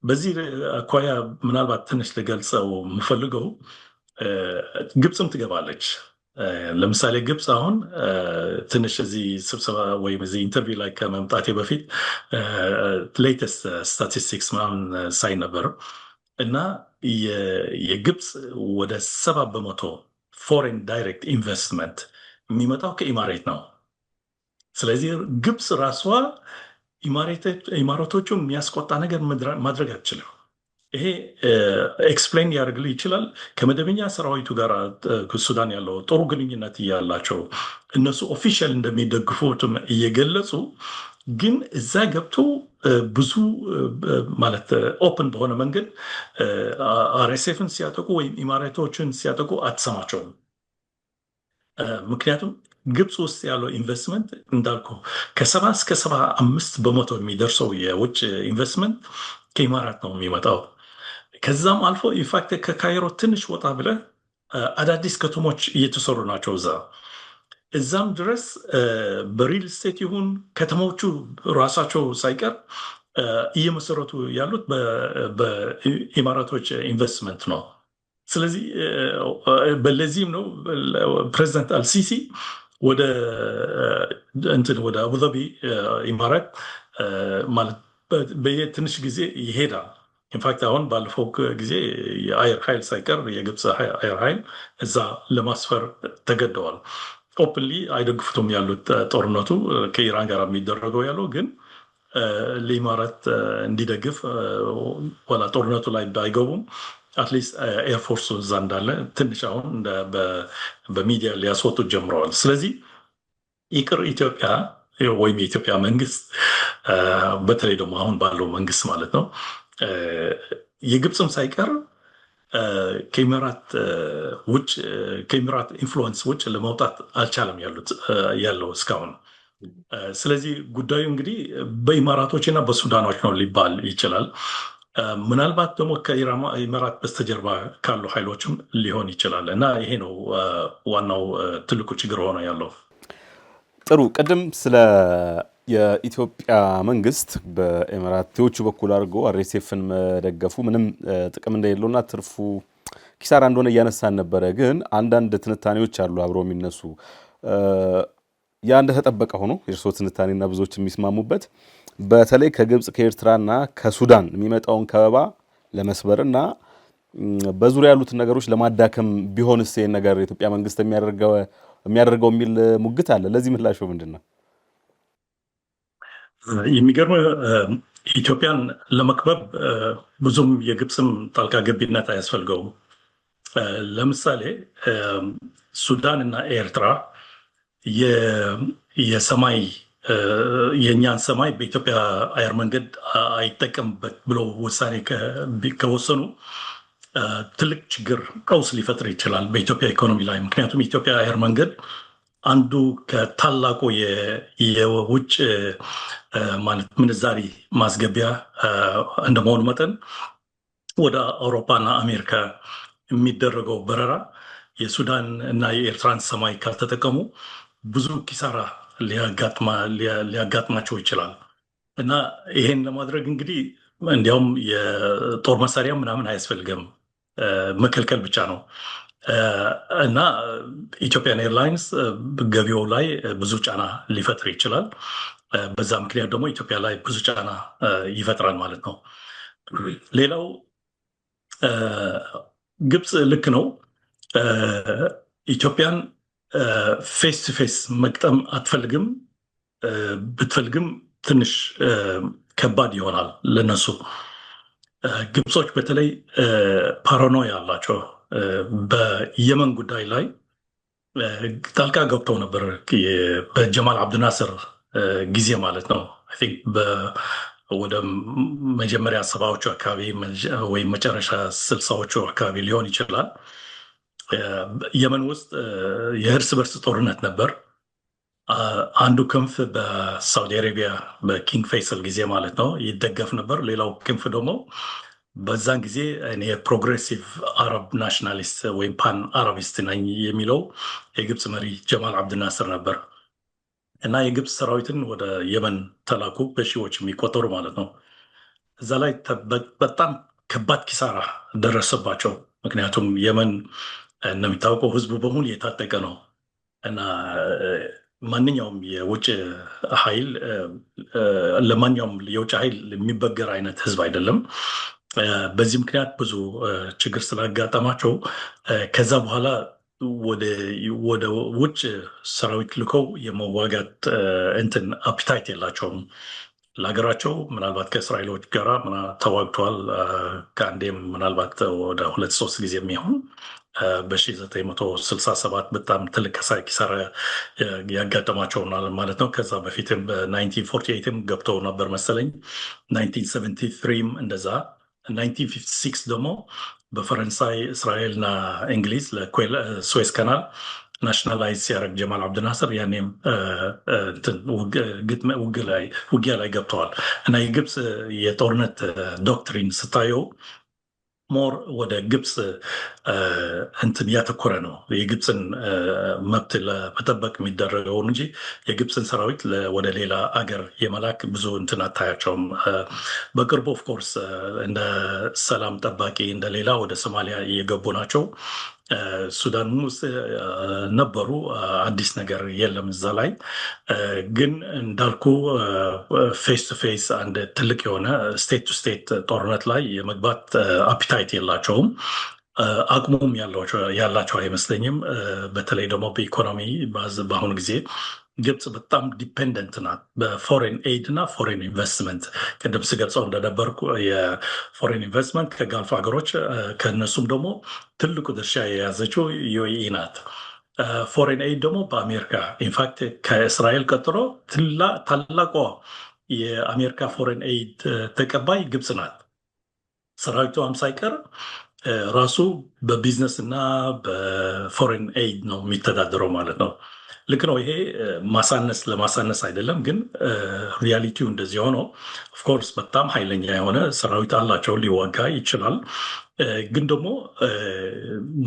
በዚህ አኳያ ምናልባት ትንሽ ልገልጸው የምፈልገው ግብፅም ትገባለች። ለምሳሌ ግብፅ አሁን ትንሽ እዚህ ስብሰባ ወይም እዚህ ኢንተርቪው ላይ ከመምጣቴ በፊት ሌተስት ስታቲስቲክስ ምናምን ሳይ ነበር እና የግብፅ ወደ 7% ፎሬን ዳይሬክት ኢንቨስትመንት የሚመጣው ከኢማሬት ነው። ስለዚህ ግብፅ ራሷ ኢማራቶቹ የሚያስቆጣ ነገር ማድረግ አትችልም። ይሄ ኤክስፕሌን ያደርግልህ ይችላል። ከመደበኛ ሰራዊቱ ጋር ሱዳን ያለው ጥሩ ግንኙነት እያላቸው እነሱ ኦፊሻል እንደሚደግፉትም እየገለጹ ግን እዛ ገብቶ ብዙ ማለት ኦፕን በሆነ መንገድ አርኤስኤፍን ሲያጠቁ ወይም ኢማራቶችን ሲያጠቁ አትሰማቸውም። ምክንያቱም ግብፅ ውስጥ ያለው ኢንቨስትመንት እንዳልኩ ከ70 እስከ 75% የሚደርሰው የውጭ ኢንቨስትመንት ከኢማራት ነው የሚመጣው። ከዛም አልፎ ኢንፋክት ከካይሮ ትንሽ ወጣ ብለህ አዳዲስ ከተሞች እየተሰሩ ናቸው እዛም ድረስ በሪል ስቴት ይሁን ከተሞቹ ራሳቸው ሳይቀር እየመሰረቱ ያሉት በኢማራቶች ኢንቨስትመንት ነው። ስለዚህ በለዚህም ነው ፕሬዚዳንት አልሲሲ ወደ አቡዳቢ ኢማራት ማለት በየትንሽ ጊዜ ይሄዳል። ኢንፋክት አሁን ባለፈው ጊዜ የአየር ኃይል ሳይቀር የግብፅ አየር ኃይል እዛ ለማስፈር ተገደዋል። ኦፕንሊ አይደግፉትም ያሉት ጦርነቱ ከኢራን ጋር የሚደረገው ያለው ግን ለኢማራት እንዲደግፍ ወላ ጦርነቱ ላይ ባይገቡም አትሊስት ኤርፎርስ እዛ እንዳለ ትንሽ አሁን በሚዲያ ሊያስወጡት ጀምረዋል። ስለዚህ ይቅር ኢትዮጵያ ወይም የኢትዮጵያ መንግስት በተለይ ደግሞ አሁን ባለው መንግስት ማለት ነው የግብፅም ሳይቀር ከኢሚራት ኢንፍሉወንስ ውጭ ለመውጣት አልቻለም ያለው እስካሁን። ስለዚህ ጉዳዩ እንግዲህ በኢማራቶች እና በሱዳኖች ነው ሊባል ይችላል። ምናልባት ደግሞ ከኢማራት በስተጀርባ ካሉ ኃይሎችም ሊሆን ይችላል እና ይሄ ነው ዋናው ትልቁ ችግር ሆነ ያለው። ጥሩ። ቅድም ስለ የኢትዮጵያ መንግስት በኤሚራቶቹ በኩል አድርጎ አርኤስኤፍን መደገፉ ምንም ጥቅም እንደሌለውና ትርፉ ኪሳራ እንደሆነ እያነሳን ነበረ። ግን አንዳንድ ትንታኔዎች አሉ አብረው የሚነሱ ያ እንደተጠበቀ ሆኖ የእርስዎ ትንታኔና ብዙዎች የሚስማሙበት በተለይ ከግብፅ ከኤርትራና ከሱዳን የሚመጣውን ከበባ ለመስበርና በዙሪያ ያሉትን ነገሮች ለማዳከም ቢሆንስ ይህን ነገር የኢትዮጵያ መንግስት የሚያደርገው የሚል ሙግት አለ። ለዚህ ምላሹ ምንድን ነው? የሚገርም ኢትዮጵያን ለመክበብ ብዙም የግብፅም ጣልቃ ገቢነት አያስፈልገውም። ለምሳሌ ሱዳን እና ኤርትራ የሰማይ የእኛን ሰማይ በኢትዮጵያ አየር መንገድ አይጠቀምበት ብሎ ውሳኔ ከወሰኑ ትልቅ ችግር ቀውስ ሊፈጥር ይችላል በኢትዮጵያ ኢኮኖሚ ላይ። ምክንያቱም የኢትዮጵያ አየር መንገድ አንዱ ከታላቁ የውጭ ማለት ምንዛሪ ማስገቢያ እንደመሆኑ መጠን ወደ አውሮፓና አሜሪካ የሚደረገው በረራ የሱዳን እና የኤርትራን ሰማይ ካልተጠቀሙ ብዙ ኪሳራ ሊያጋጥማቸው ይችላል እና ይሄን ለማድረግ እንግዲህ እንዲያውም የጦር መሳሪያ ምናምን አያስፈልግም፣ መከልከል ብቻ ነው እና ኢትዮጵያን ኤርላይንስ ገቢው ላይ ብዙ ጫና ሊፈጥር ይችላል። በዛ ምክንያት ደግሞ ኢትዮጵያ ላይ ብዙ ጫና ይፈጥራል ማለት ነው። ሌላው ግብፅ ልክ ነው ኢትዮጵያን ፌስ ቱ ፌስ መቅጠም አትፈልግም። ብትፈልግም ትንሽ ከባድ ይሆናል ለነሱ። ግብጾች በተለይ ፓራኖያ አላቸው። በየመን ጉዳይ ላይ ጣልቃ ገብተው ነበር በጀማል አብዱናስር ጊዜ ማለት ነው። ወደ መጀመሪያ ሰባዎቹ አካባቢ ወይም መጨረሻ ስልሳዎቹ አካባቢ ሊሆን ይችላል። የመን ውስጥ የእርስ በርስ ጦርነት ነበር። አንዱ ክንፍ በሳውዲ አረቢያ በኪንግ ፌይሰል ጊዜ ማለት ነው ይደገፍ ነበር። ሌላው ክንፍ ደግሞ በዛን ጊዜ እኔ ፕሮግሬሲቭ አረብ ናሽናሊስት ወይም ፓን አረቢስት ነኝ የሚለው የግብፅ መሪ ጀማል አብድናስር ነበር እና የግብፅ ሰራዊትን ወደ የመን ተላኩ፣ በሺዎች የሚቆጠሩ ማለት ነው። እዛ ላይ በጣም ከባድ ኪሳራ ደረሰባቸው። ምክንያቱም የመን እንደሚታወቀው ህዝቡ በሙሉ የታጠቀ ነው እና ማንኛውም የውጭ ኃይል ለማንኛውም የውጭ ኃይል የሚበገር አይነት ህዝብ አይደለም። በዚህ ምክንያት ብዙ ችግር ስላጋጠማቸው ከዛ በኋላ ወደ ውጭ ሰራዊት ልከው የመዋጋት እንትን አፒታይት የላቸውም ለሀገራቸው። ምናልባት ከእስራኤሎች ጋር ተዋግተዋል። ከአንዴም ምናልባት ወደ 2-3 ጊዜ የሚሆን በ1967 በጣም ትልቅ ኪሳራ ያጋጠማቸውናል ማለት ነው። ከዛ በፊትም በ1948ም ገብተው ነበር መሰለኝ፣ 1973ም እንደዛ። 1956 ደግሞ በፈረንሳይ እስራኤልና እንግሊዝ ለስዌዝ ካናል ናሽናላይዝ ሲያደርግ ጀማል አብድናስር ያኔም ውጊያ ላይ ገብተዋል እና የግብፅ የጦርነት ዶክትሪን ስታየው ሞር ወደ ግብፅ እንትን ያተኮረ ነው። የግብፅን መብት ለመጠበቅ የሚደረገውን እንጂ የግብፅን ሰራዊት ወደ ሌላ አገር የመላክ ብዙ እንትን አታያቸውም። በቅርቡ ኦፍኮርስ እንደ ሰላም ጠባቂ እንደሌላ ወደ ሶማሊያ እየገቡ ናቸው። ሱዳን ውስጥ ነበሩ። አዲስ ነገር የለም እዛ ላይ። ግን እንዳልኩ ፌስ ቱ ፌስ አንድ ትልቅ የሆነ ስቴት ቱ ስቴት ጦርነት ላይ የመግባት አፒታይት የላቸውም። አቅሙም ያላቸው አይመስለኝም። በተለይ ደግሞ በኢኮኖሚ በአሁኑ ጊዜ ግብፅ በጣም ዲፔንደንት ናት በፎሬን ኤድ እና ፎሬን ኢንቨስትመንት። ቅድም ስገልጸው እንደነበርኩ የፎሬን ኢንቨስትመንት ከጋልፍ ሀገሮች ከእነሱም ደግሞ ትልቁ ድርሻ የያዘችው ዩኤኢ ናት። ፎሬን ኤድ ደግሞ በአሜሪካ ኢንፋክት ከእስራኤል ቀጥሎ ታላቋ የአሜሪካ ፎሬን ኤድ ተቀባይ ግብፅ ናት። ሰራዊቷም ሳይቀር ራሱ በቢዝነስ እና በፎሬን ኤድ ነው የሚተዳደረው ማለት ነው። ልክ ነው። ይሄ ለማሳነስ አይደለም፣ ግን ሪያሊቲው እንደዚህ ሆነው ኦፍኮርስ በጣም ኃይለኛ የሆነ ሰራዊት አላቸው፣ ሊዋጋ ይችላል። ግን ደግሞ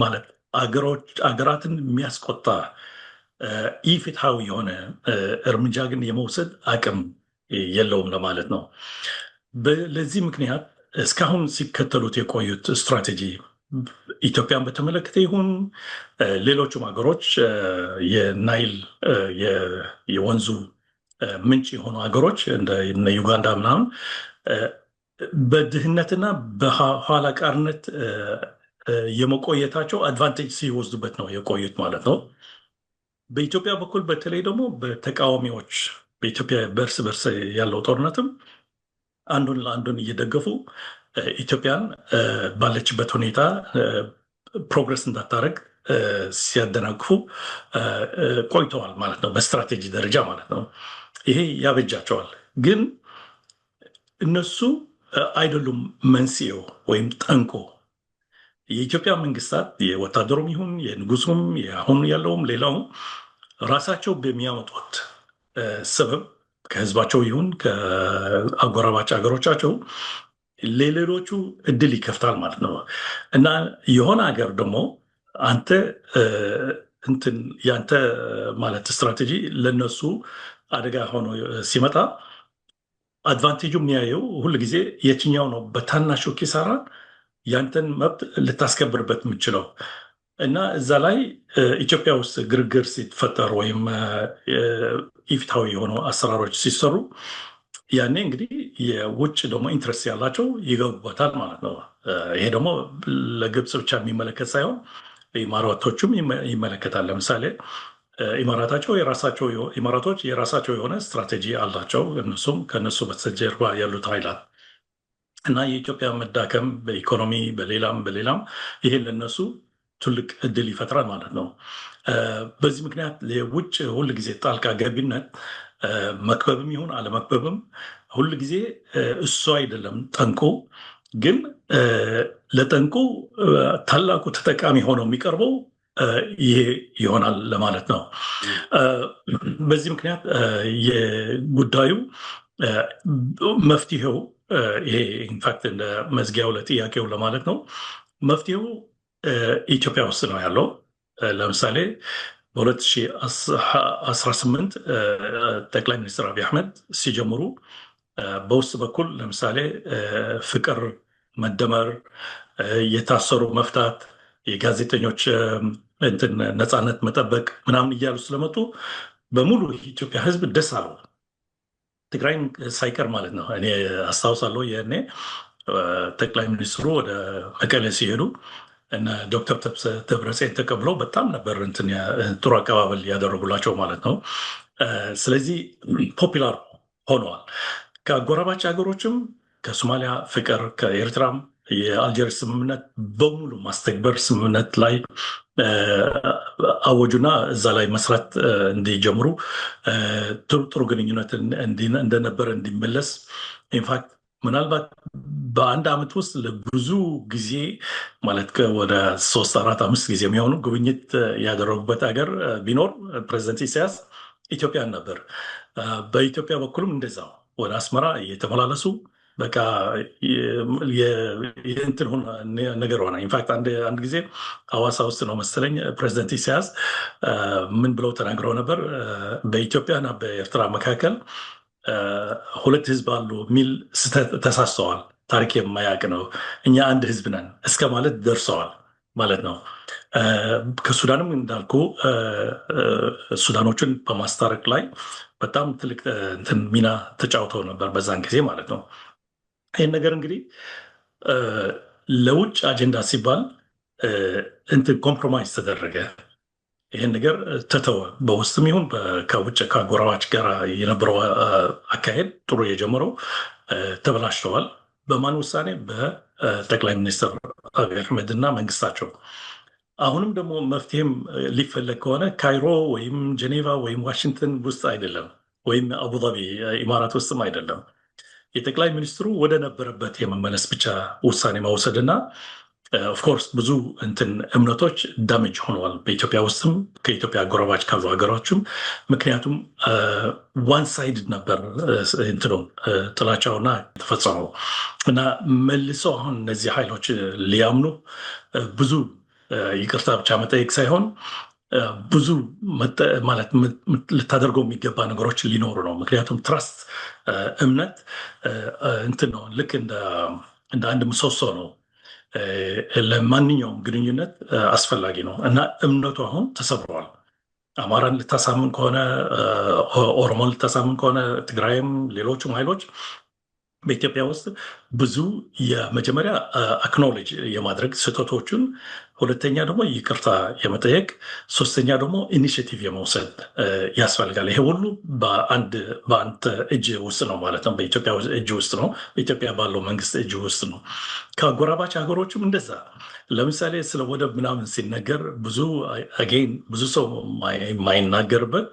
ማለት አገራትን የሚያስቆጣ ኢፍትሐዊ የሆነ እርምጃ ግን የመውሰድ አቅም የለውም ለማለት ነው። ለዚህ ምክንያት እስካሁን ሲከተሉት የቆዩት ስትራቴጂ ኢትዮጵያን በተመለከተ ይሁን ሌሎቹም ሀገሮች የናይል የወንዙ ምንጭ የሆኑ ሀገሮች እንደ ዩጋንዳ ምናምን በድህነትና በኋላ ቀርነት የመቆየታቸው አድቫንቴጅ ሲወስዱበት ነው የቆዩት ማለት ነው። በኢትዮጵያ በኩል በተለይ ደግሞ በተቃዋሚዎች በኢትዮጵያ በእርስ በርስ ያለው ጦርነትም አንዱን ለአንዱን እየደገፉ ኢትዮጵያን ባለችበት ሁኔታ ፕሮግረስ እንዳታደርግ ሲያደናቅፉ ቆይተዋል ማለት ነው፣ በስትራቴጂ ደረጃ ማለት ነው። ይሄ ያበጃቸዋል። ግን እነሱ አይደሉም መንስኤው ወይም ጠንቆ። የኢትዮጵያ መንግስታት የወታደሩም ይሁን የንጉሱም አሁን ያለውም ሌላውም ራሳቸው በሚያመጡት ሰበብ ከህዝባቸው ይሁን ከአጎራባች ሀገሮቻቸው ለሌሎቹ እድል ይከፍታል ማለት ነው። እና የሆነ ሀገር ደግሞ አንተ ያንተ ማለት ስትራቴጂ ለነሱ አደጋ ሆኖ ሲመጣ አድቫንቴጁ የሚያየው ሁል ጊዜ የትኛው ነው በታናሹ ኪሳራ ያንተን መብት ልታስከብርበት የምችለው። እና እዛ ላይ ኢትዮጵያ ውስጥ ግርግር ሲፈጠር ወይም ኢፍትሐዊ የሆኑ አሰራሮች ሲሰሩ ያኔ እንግዲህ የውጭ ደግሞ ኢንትረስት ያላቸው ይገቡበታል ማለት ነው። ይሄ ደግሞ ለግብፅ ብቻ የሚመለከት ሳይሆን ኢማራቶቹም ይመለከታል። ለምሳሌ ኢማራቶች የራሳቸው የሆነ ስትራቴጂ አላቸው። እነሱም ከነሱ በስተጀርባ ያሉት ኃይላት እና የኢትዮጵያ መዳከም በኢኮኖሚ በሌላም ይሄን ለነሱ ትልቅ እድል ይፈጥራል ማለት ነው። በዚህ ምክንያት የውጭ ሁል ጊዜ ጣልቃ ገቢነት መክበብም ይሁን አለመክበብም ሁል ጊዜ እሱ አይደለም ጠንቁ፣ ግን ለጠንቁ ታላቁ ተጠቃሚ ሆነው የሚቀርበው ይሄ ይሆናል ለማለት ነው። በዚህ ምክንያት የጉዳዩ መፍትሄው ይሄ ኢንፋክት እንደ መዝጊያው ለጥያቄው ለማለት ነው። መፍትሄው ኢትዮጵያ ውስጥ ነው ያለው። ለምሳሌ በ2018 ጠቅላይ ሚኒስትር አብይ አህመድ ሲጀምሩ በውስጥ በኩል ለምሳሌ ፍቅር፣ መደመር፣ የታሰሩ መፍታት፣ የጋዜጠኞች ነፃነት መጠበቅ ምናምን እያሉ ስለመጡ በሙሉ የኢትዮጵያ ሕዝብ ደስ አለው። ትግራይም ሳይቀር ማለት ነው። እኔ አስታውሳለሁ የእኔ ጠቅላይ ሚኒስትሩ ወደ መቀሌ ሲሄዱ እና ዶክተር ደብረጽዮን ተቀብለው በጣም ነበር ጥሩ አቀባበል ያደረጉላቸው ማለት ነው። ስለዚህ ፖፒላር ሆነዋል። ከአጎራባች ሀገሮችም ከሶማሊያ ፍቅር፣ ከኤርትራም የአልጀርስ ስምምነት በሙሉ ማስተግበር ስምምነት ላይ አወጁና እዛ ላይ መስራት እንዲጀምሩ ጥሩ ግንኙነት እንደነበረ እንዲመለስ ኢንፋክት ምናልባት በአንድ ዓመት ውስጥ ለብዙ ጊዜ ማለት ወደ 3-4-5 ጊዜ የሚሆኑ ጉብኝት ያደረጉበት ሀገር ቢኖር ፕሬዚደንት ኢሳያስ ኢትዮጵያን ነበር። በኢትዮጵያ በኩልም እንደዛው ወደ አስመራ እየተመላለሱ በቃ የእንትን ነገር ሆነ። ኢንፋክት አንድ ጊዜ ሐዋሳ ውስጥ ነው መሰለኝ ፕሬዚደንት ኢሳያስ ምን ብለው ተናግረው ነበር? በኢትዮጵያና በኤርትራ መካከል ሁለት ህዝብ አሉ የሚል ተሳስተዋል። ታሪክ የማያውቅ ነው፣ እኛ አንድ ህዝብ ነን እስከ ማለት ደርሰዋል ማለት ነው። ከሱዳንም እንዳልኩ ሱዳኖችን በማስታረቅ ላይ በጣም ትልቅ ሚና ተጫውተው ነበር በዛን ጊዜ ማለት ነው። ይህን ነገር እንግዲህ ለውጭ አጀንዳ ሲባል ኮምፕሮማይዝ ተደረገ። ይህን ነገር ተተወ። በውስጥም ይሁን ከውጭ ከአጎራባች ጋር የነበረው አካሄድ ጥሩ የጀመረው ተበላሽተዋል። በማን ውሳኔ? በጠቅላይ ሚኒስትር አብይ አህመድ እና መንግስታቸው። አሁንም ደግሞ መፍትሄም ሊፈለግ ከሆነ ካይሮ ወይም ጀኔቫ ወይም ዋሽንግተን ውስጥ አይደለም፣ ወይም አቡዳቢ ኢማራት ውስጥም አይደለም። የጠቅላይ ሚኒስትሩ ወደ ነበረበት የመመለስ ብቻ ውሳኔ መውሰድና ኦፍኮርስ ብዙ እምነቶች ዳሜጅ ሆነዋል በኢትዮጵያ ውስጥም ከኢትዮጵያ አጎራባች ካሉ ሀገሮችም። ምክንያቱም ዋን ሳይድ ነበር ጥላቻውና የተፈጸመው እና መልሰው አሁን እነዚህ ኃይሎች ሊያምኑ ብዙ ይቅርታ ብቻ መጠየቅ ሳይሆን ብዙ ማለት ልታደርገው የሚገባ ነገሮች ሊኖሩ ነው። ምክንያቱም ትራስት እምነት ነው፣ ልክ እንደ አንድ ምሰሶ ነው። ለማንኛውም ግንኙነት አስፈላጊ ነው እና እምነቱ አሁን ተሰብረዋል። አማራን ልታሳምን ከሆነ፣ ኦሮሞን ልታሳምን ከሆነ፣ ትግራይም ሌሎችም ኃይሎች በኢትዮጵያ ውስጥ ብዙ የመጀመሪያ አክኖሎጂ የማድረግ ስህተቶችን፣ ሁለተኛ ደግሞ ይቅርታ የመጠየቅ፣ ሶስተኛ ደግሞ ኢኒሽቲቭ የመውሰድ ያስፈልጋል። ይሄ ሁሉ በአንድ እጅ ውስጥ ነው ማለት ነው። በኢትዮጵያ እጅ ውስጥ ነው። በኢትዮጵያ ባለው መንግስት እጅ ውስጥ ነው። ከአጎራባች ሀገሮችም እንደዛ። ለምሳሌ ስለ ወደብ ምናምን ሲነገር ብዙ ሰው የማይናገርበት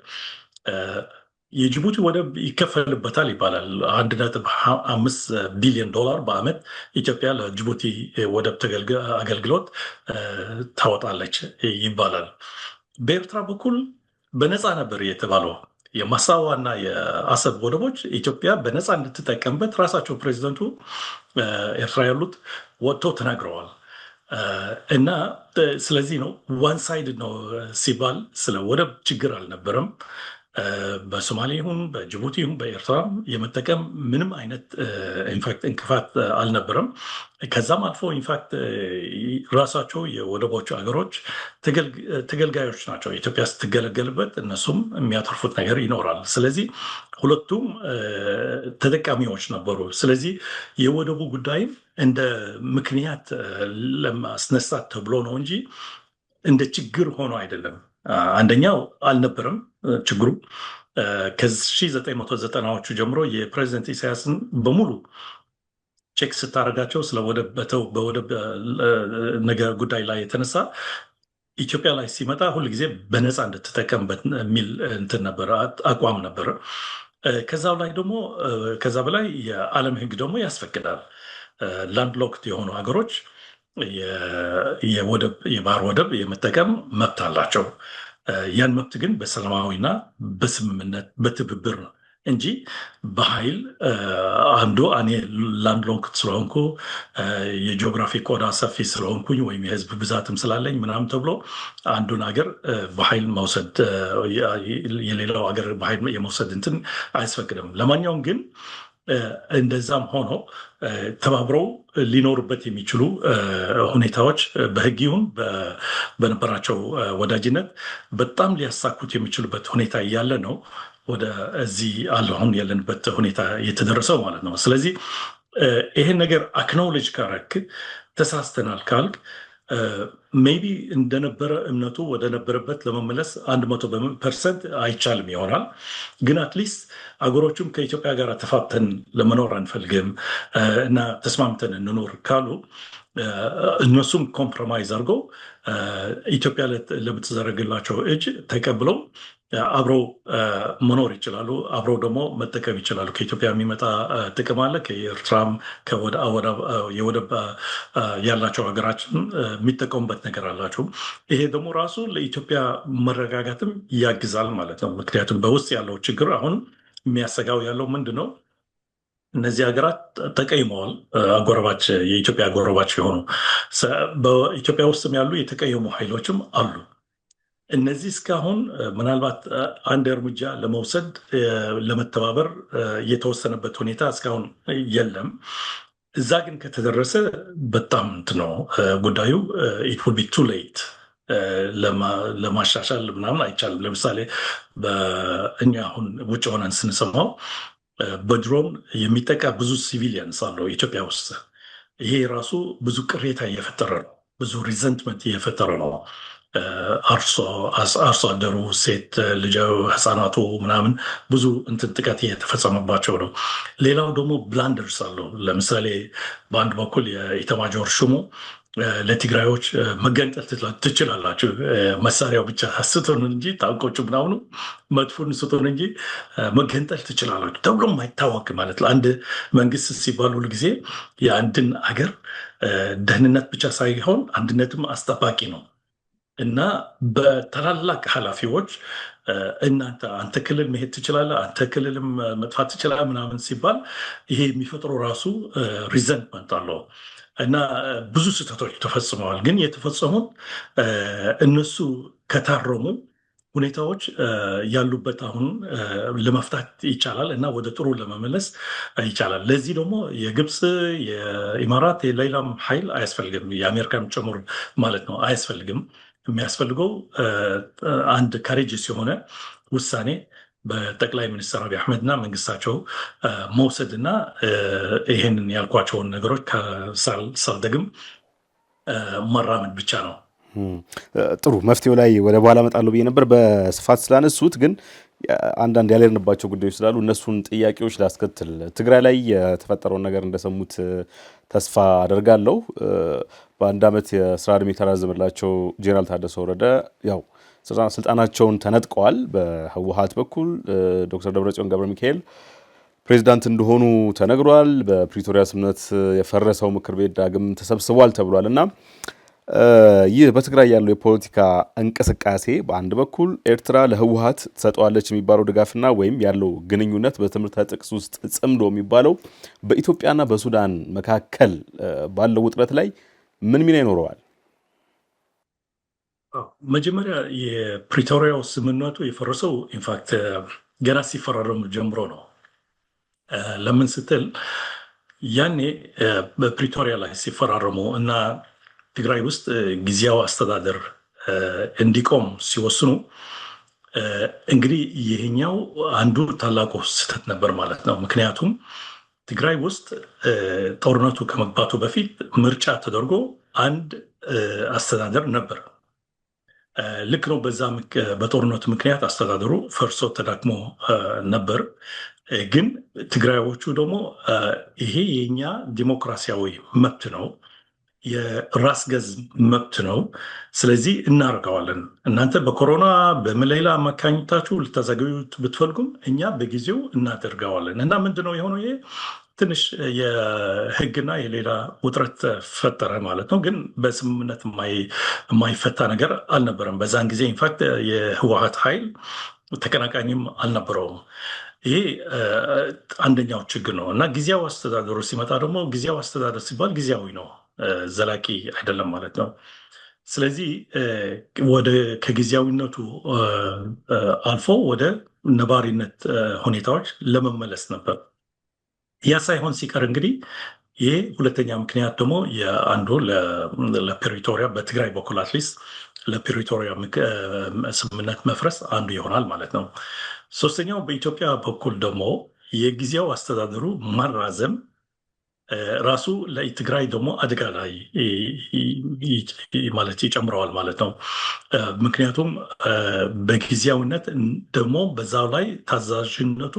የጅቡቲ ወደብ ይከፈልበታል ይባላል። $1.5 ቢሊዮን በዓመት ኢትዮጵያ ለጅቡቲ ወደብ አገልግሎት ታወጣለች ይባላል። በኤርትራ በኩል በነፃ ነበር የተባለው። የማሳዋና የአሰብ ወደቦች ኢትዮጵያ በነፃ እንድትጠቀምበት ራሳቸው ፕሬዚደንቱ ኤርትራ ያሉት ወጥተው ተናግረዋል። እና ስለዚህ ነው ዋን ሳይድ ነው ሲባል ስለ ወደብ ችግር አልነበረም። በሶማሌ ይሁን በጅቡቲ ይሁን በኤርትራ የመጠቀም ምንም አይነት ኢንፋክት እንቅፋት አልነበረም። ከዛም አልፎ ኢንፋክት ራሳቸው የወደቦቹ ሀገሮች ተገልጋዮች ናቸው። ኢትዮጵያ ስትገለገልበት እነሱም የሚያተርፉት ነገር ይኖራል። ስለዚህ ሁለቱም ተጠቃሚዎች ነበሩ። ስለዚህ የወደቡ ጉዳይም እንደ ምክንያት ለማስነሳት ተብሎ ነው እንጂ እንደ ችግር ሆኖ አይደለም። አንደኛው አልነበረም ችግሩ። ከ1990ዎቹ ጀምሮ የፕሬዚደንት ኢሳያስን በሙሉ ቼክ ስታደርጋቸው ስለ በወደብ ነገር ጉዳይ ላይ የተነሳ ኢትዮጵያ ላይ ሲመጣ ሁል ጊዜ በነፃ እንድትጠቀምበት የሚል እንትን ነበረ፣ አቋም ነበረ። ከዛ በላይ የዓለም ሕግ ደግሞ ያስፈቅዳል። ላንድ ሎክድ የሆኑ ሀገሮች የባህር ወደብ የመጠቀም መብት አላቸው። ያን መብት ግን በሰላማዊና በስምምነት በትብብር ነው እንጂ በኃይል አንዱ እኔ ላንድ ሎክድ ስለሆንኩ የጂኦግራፊ ቆዳ ሰፊ ስለሆንኩኝ ወይም የህዝብ ብዛትም ስላለኝ ምናምን ተብሎ አንዱን ሀገር በኃይል መውሰድ የሌላው ሀገር በኃይል የመውሰድ እንትን አያስፈቅድም። ለማንኛውም ግን እንደዛም ሆኖ ተባብረው ሊኖሩበት የሚችሉ ሁኔታዎች በህግ ይሁን በነበራቸው ወዳጅነት በጣም ሊያሳኩት የሚችሉበት ሁኔታ እያለ ነው ወደ እዚህ አሁን ያለንበት ሁኔታ የተደረሰው ማለት ነው። ስለዚህ ይሄን ነገር አክኖሌጅ ካረክ ተሳስተናል ካልክ ሜቢ እንደነበረ እምነቱ ወደ ነበረበት ለመመለስ 100% አይቻልም ይሆናል። ግን አትሊስት አገሮቹም ከኢትዮጵያ ጋር ተፋብተን ለመኖር አንፈልግም እና ተስማምተን እንኖር ካሉ እነሱም ኮምፕሮማይዝ አድርገው ኢትዮጵያ ለምትዘረግላቸው እጅ ተቀብለው አብረው መኖር ይችላሉ። አብረው ደግሞ መጠቀም ይችላሉ። ከኢትዮጵያ የሚመጣ ጥቅም አለ። ከኤርትራም የወደብ ያላቸው ሀገራችን የሚጠቀሙበት ነገር አላቸው። ይሄ ደግሞ ራሱ ለኢትዮጵያ መረጋጋትም ያግዛል ማለት ነው። ምክንያቱም በውስጥ ያለው ችግር አሁን የሚያሰጋው ያለው ምንድን ነው? እነዚህ ሀገራት ተቀይመዋል። የኢትዮጵያ አጎራባች የሆኑ በኢትዮጵያ ውስጥም ያሉ የተቀየሙ ኃይሎችም አሉ። እነዚህ እስካሁን ምናልባት አንድ እርምጃ ለመውሰድ ለመተባበር የተወሰነበት ሁኔታ እስካሁን የለም። እዛ ግን ከተደረሰ በጣም ነው ጉዳዩ ኢት ውል ቢ ቱ ሌት ለማሻሻል ምናምን አይቻልም። ለምሳሌ እኛ አሁን ውጭ ሆነን ስንሰማው በድሮን የሚጠቃ ብዙ ሲቪሊያንስ አለው ኢትዮጵያ ውስጥ። ይሄ ራሱ ብዙ ቅሬታ እየፈጠረ ነው፣ ብዙ ሪዘንትመንት እየፈጠረ ነው። አርሶ አደሩ፣ ሴት ልጅ፣ ህፃናቱ ምናምን ብዙ እንትን ጥቃት እየተፈጸመባቸው ነው። ሌላው ደግሞ ብላንደርስ አለው። ለምሳሌ በአንድ በኩል የኢታማዦር ሹሙ ለትግራዮች መገንጠል ትችላላችሁ፣ መሳሪያው ብቻ ስጡን እንጂ ታንኮቹ ምናምኑ መድፉን ስጡን እንጂ መገንጠል ትችላላችሁ ተብሎ የማይታወቅ ማለት ነው። አንድ መንግስት ሲባል ሁል ጊዜ የአንድን አገር ደህንነት ብቻ ሳይሆን አንድነትም አስጠባቂ ነው እና በታላላቅ ኃላፊዎች አንተ ክልል መሄድ ትችላለህ፣ አንተ ክልልም መጥፋት ትችላለህ ምናምን ሲባል ይሄ የሚፈጥረው ራሱ ሪዘንትመንት አለው እና ብዙ ስህተቶች ተፈጽመዋል። ግን የተፈጸሙት እነሱ ከታረሙ ሁኔታዎች ያሉበት አሁን ለመፍታት ይቻላል እና ወደ ጥሩ ለመመለስ ይቻላል። ለዚህ ደግሞ የግብፅ፣ የኢማራት፣ የሌላም ኃይል አያስፈልግም፣ የአሜሪካን ጭምር ማለት ነው አያስፈልግም። የሚያስፈልገው አንድ ካሬጅስ የሆነ ውሳኔ በጠቅላይ ሚኒስትር አብይ አህመድና መንግስታቸው መውሰድና ይህንን ያልኳቸውን ነገሮች ሳልደግም መራመድ ብቻ ነው። ጥሩ መፍትሄው ላይ ወደ በኋላ እመጣለሁ ብዬ ነበር። በስፋት ስላነሱት ግን አንዳንድ ያልሄድንባቸው ጉዳዮች ስላሉ እነሱን ጥያቄዎች ላስከትል። ትግራይ ላይ የተፈጠረውን ነገር እንደሰሙት ተስፋ አደርጋለሁ። በአንድ ዓመት የስራ ዕድሜ የተራዘመላቸው ጄኔራል ታደሰ ወረደ ያው ስልጣናቸውን ተነጥቀዋል። በህወሓት በኩል ዶክተር ደብረጽዮን ገብረ ሚካኤል ፕሬዚዳንት እንደሆኑ ተነግሯል። በፕሪቶሪያ ስምምነት የፈረሰው ምክር ቤት ዳግም ተሰብስቧል ተብሏል እና ይህ በትግራይ ያለው የፖለቲካ እንቅስቃሴ በአንድ በኩል ኤርትራ ለህወሓት ትሰጠዋለች የሚባለው ድጋፍና ወይም ያለው ግንኙነት በትምህርት ጥቅስ ውስጥ ጽምዶ የሚባለው በኢትዮጵያና በሱዳን መካከል ባለው ውጥረት ላይ ምን ሚና ይኖረዋል? መጀመሪያ የፕሪቶሪያው ስምምነቱ የፈረሰው ኢንፋክት ገና ሲፈራረሙ ጀምሮ ነው። ለምን ስትል ያኔ በፕሪቶሪያ ላይ ሲፈራረሙ እና ትግራይ ውስጥ ጊዜያዊ አስተዳደር እንዲቆም ሲወስኑ እንግዲህ ይህኛው አንዱ ታላቁ ስህተት ነበር ማለት ነው። ምክንያቱም ትግራይ ውስጥ ጦርነቱ ከመግባቱ በፊት ምርጫ ተደርጎ አንድ አስተዳደር ነበር። ልክ ነው። በዛ በጦርነቱ ምክንያት አስተዳደሩ ፈርሶ ተዳክሞ ነበር። ግን ትግራዮቹ ደግሞ ይሄ የኛ ዲሞክራሲያዊ መብት ነው፣ የራስ ገዝ መብት ነው። ስለዚህ እናደርገዋለን። እናንተ በኮሮና በመሌላ አማካኝታችሁ ልታዘገዩት ብትፈልጉም እኛ በጊዜው እናደርገዋለን። እና ምንድነው የሆነው? ይሄ ትንሽ የህግና የሌላ ውጥረት ፈጠረ ማለት ነው። ግን በስምምነት የማይፈታ ነገር አልነበረም በዛን ጊዜ። ኢንፋክት የህወሀት ኃይል ተቀናቃኝም አልነበረውም። ይሄ አንደኛው ችግር ነው። እና ጊዜያዊ አስተዳደሩ ሲመጣ ደግሞ ጊዜያዊ አስተዳደር ሲባል ጊዜያዊ ነው፣ ዘላቂ አይደለም ማለት ነው። ስለዚህ ከጊዜያዊነቱ አልፎ ወደ ነባሪነት ሁኔታዎች ለመመለስ ነበር። ያ ሳይሆን ሲቀር እንግዲህ ይሄ ሁለተኛ ምክንያት ደግሞ የአንዱ ለፕሪቶሪያ በትግራይ በኩል አትሊስት ለፕሪቶሪያ ስምምነት መፍረስ አንዱ ይሆናል ማለት ነው። ሶስተኛው በኢትዮጵያ በኩል ደግሞ የጊዜያዊ አስተዳደሩ ማራዘም ራሱ ለትግራይ ደግሞ አደጋ ላይ ማለት ይጨምረዋል ማለት ነው። ምክንያቱም በጊዜያዊነት ደግሞ በዛው ላይ ታዛዥነቱ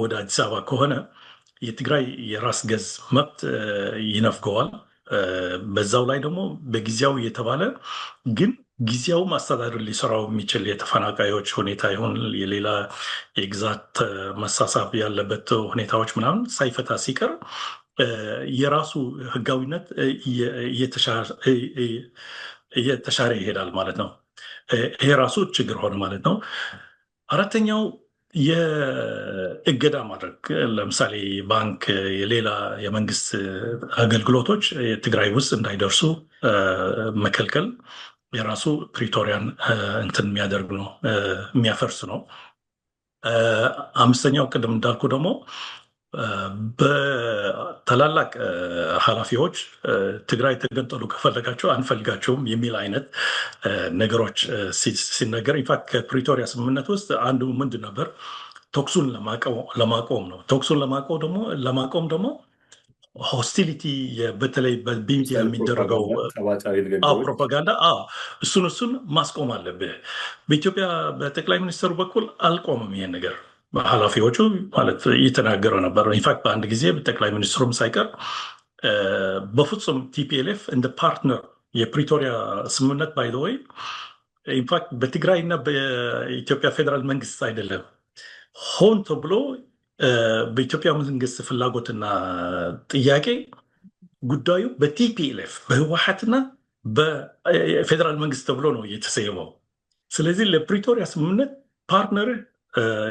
ወደ አዲስ አበባ ከሆነ የትግራይ የራስ ገዝ መብት ይነፍገዋል። በዛው ላይ ደግሞ በጊዜያዊ የተባለ ግን ጊዜያዊ አስተዳደር ሊሰራው የሚችል የተፈናቃዮች ሁኔታ ይሁን የሌላ የግዛት መሳሳብ ያለበት ሁኔታዎች ምናምን ሳይፈታ ሲቀር የራሱ ህጋዊነት እየተሻረ ይሄዳል ማለት ነው። ይሄ ራሱ ችግር ሆነ ማለት ነው። አራተኛው የእገዳ ማድረግ፣ ለምሳሌ ባንክ፣ የሌላ የመንግስት አገልግሎቶች ትግራይ ውስጥ እንዳይደርሱ መከልከል የራሱ ፕሪቶሪያን እንትን የሚያደርግ ነው፣ የሚያፈርስ ነው። አምስተኛው ቅድም እንዳልኩ ደግሞ በታላላቅ ኃላፊዎች ትግራይ ተገንጠሉ ከፈለጋቸው አንፈልጋቸውም የሚል አይነት ነገሮች ሲነገር፣ ኢንፋክት ከፕሪቶሪያ ስምምነት ውስጥ አንዱ ምንድን ነበር? ተኩሱን ለማቆም ነው። ተኩሱን ለማቆም ደግሞ ሆስቲሊቲ በተለይ በሚዲያ የሚደረገው ፕሮፓጋንዳ እሱን ማስቆም አለብህ። በኢትዮጵያ በጠቅላይ ሚኒስትሩ በኩል አልቆምም ይሄን ነገር። ኃላፊዎቹ ማለት እየተናገረ ነበር። ኢንፋክት በአንድ ጊዜ ጠቅላይ ሚኒስትሩም ሳይቀር በፍጹም ቲፒኤልኤፍ እንደ ፓርትነር የፕሪቶሪያ ስምምነት ባይ ዘ ወይ ኢንፋክት በትግራይ እና በኢትዮጵያ ፌዴራል መንግስት አይደለም፣ ሆን ተብሎ በኢትዮጵያ መንግስት ፍላጎትና ጥያቄ ጉዳዩ በቲፒኤልኤፍ በህወሓትና በፌዴራል መንግስት ተብሎ ነው የተሰየመው። ስለዚህ ለፕሪቶሪያ ስምምነት ፓርትነር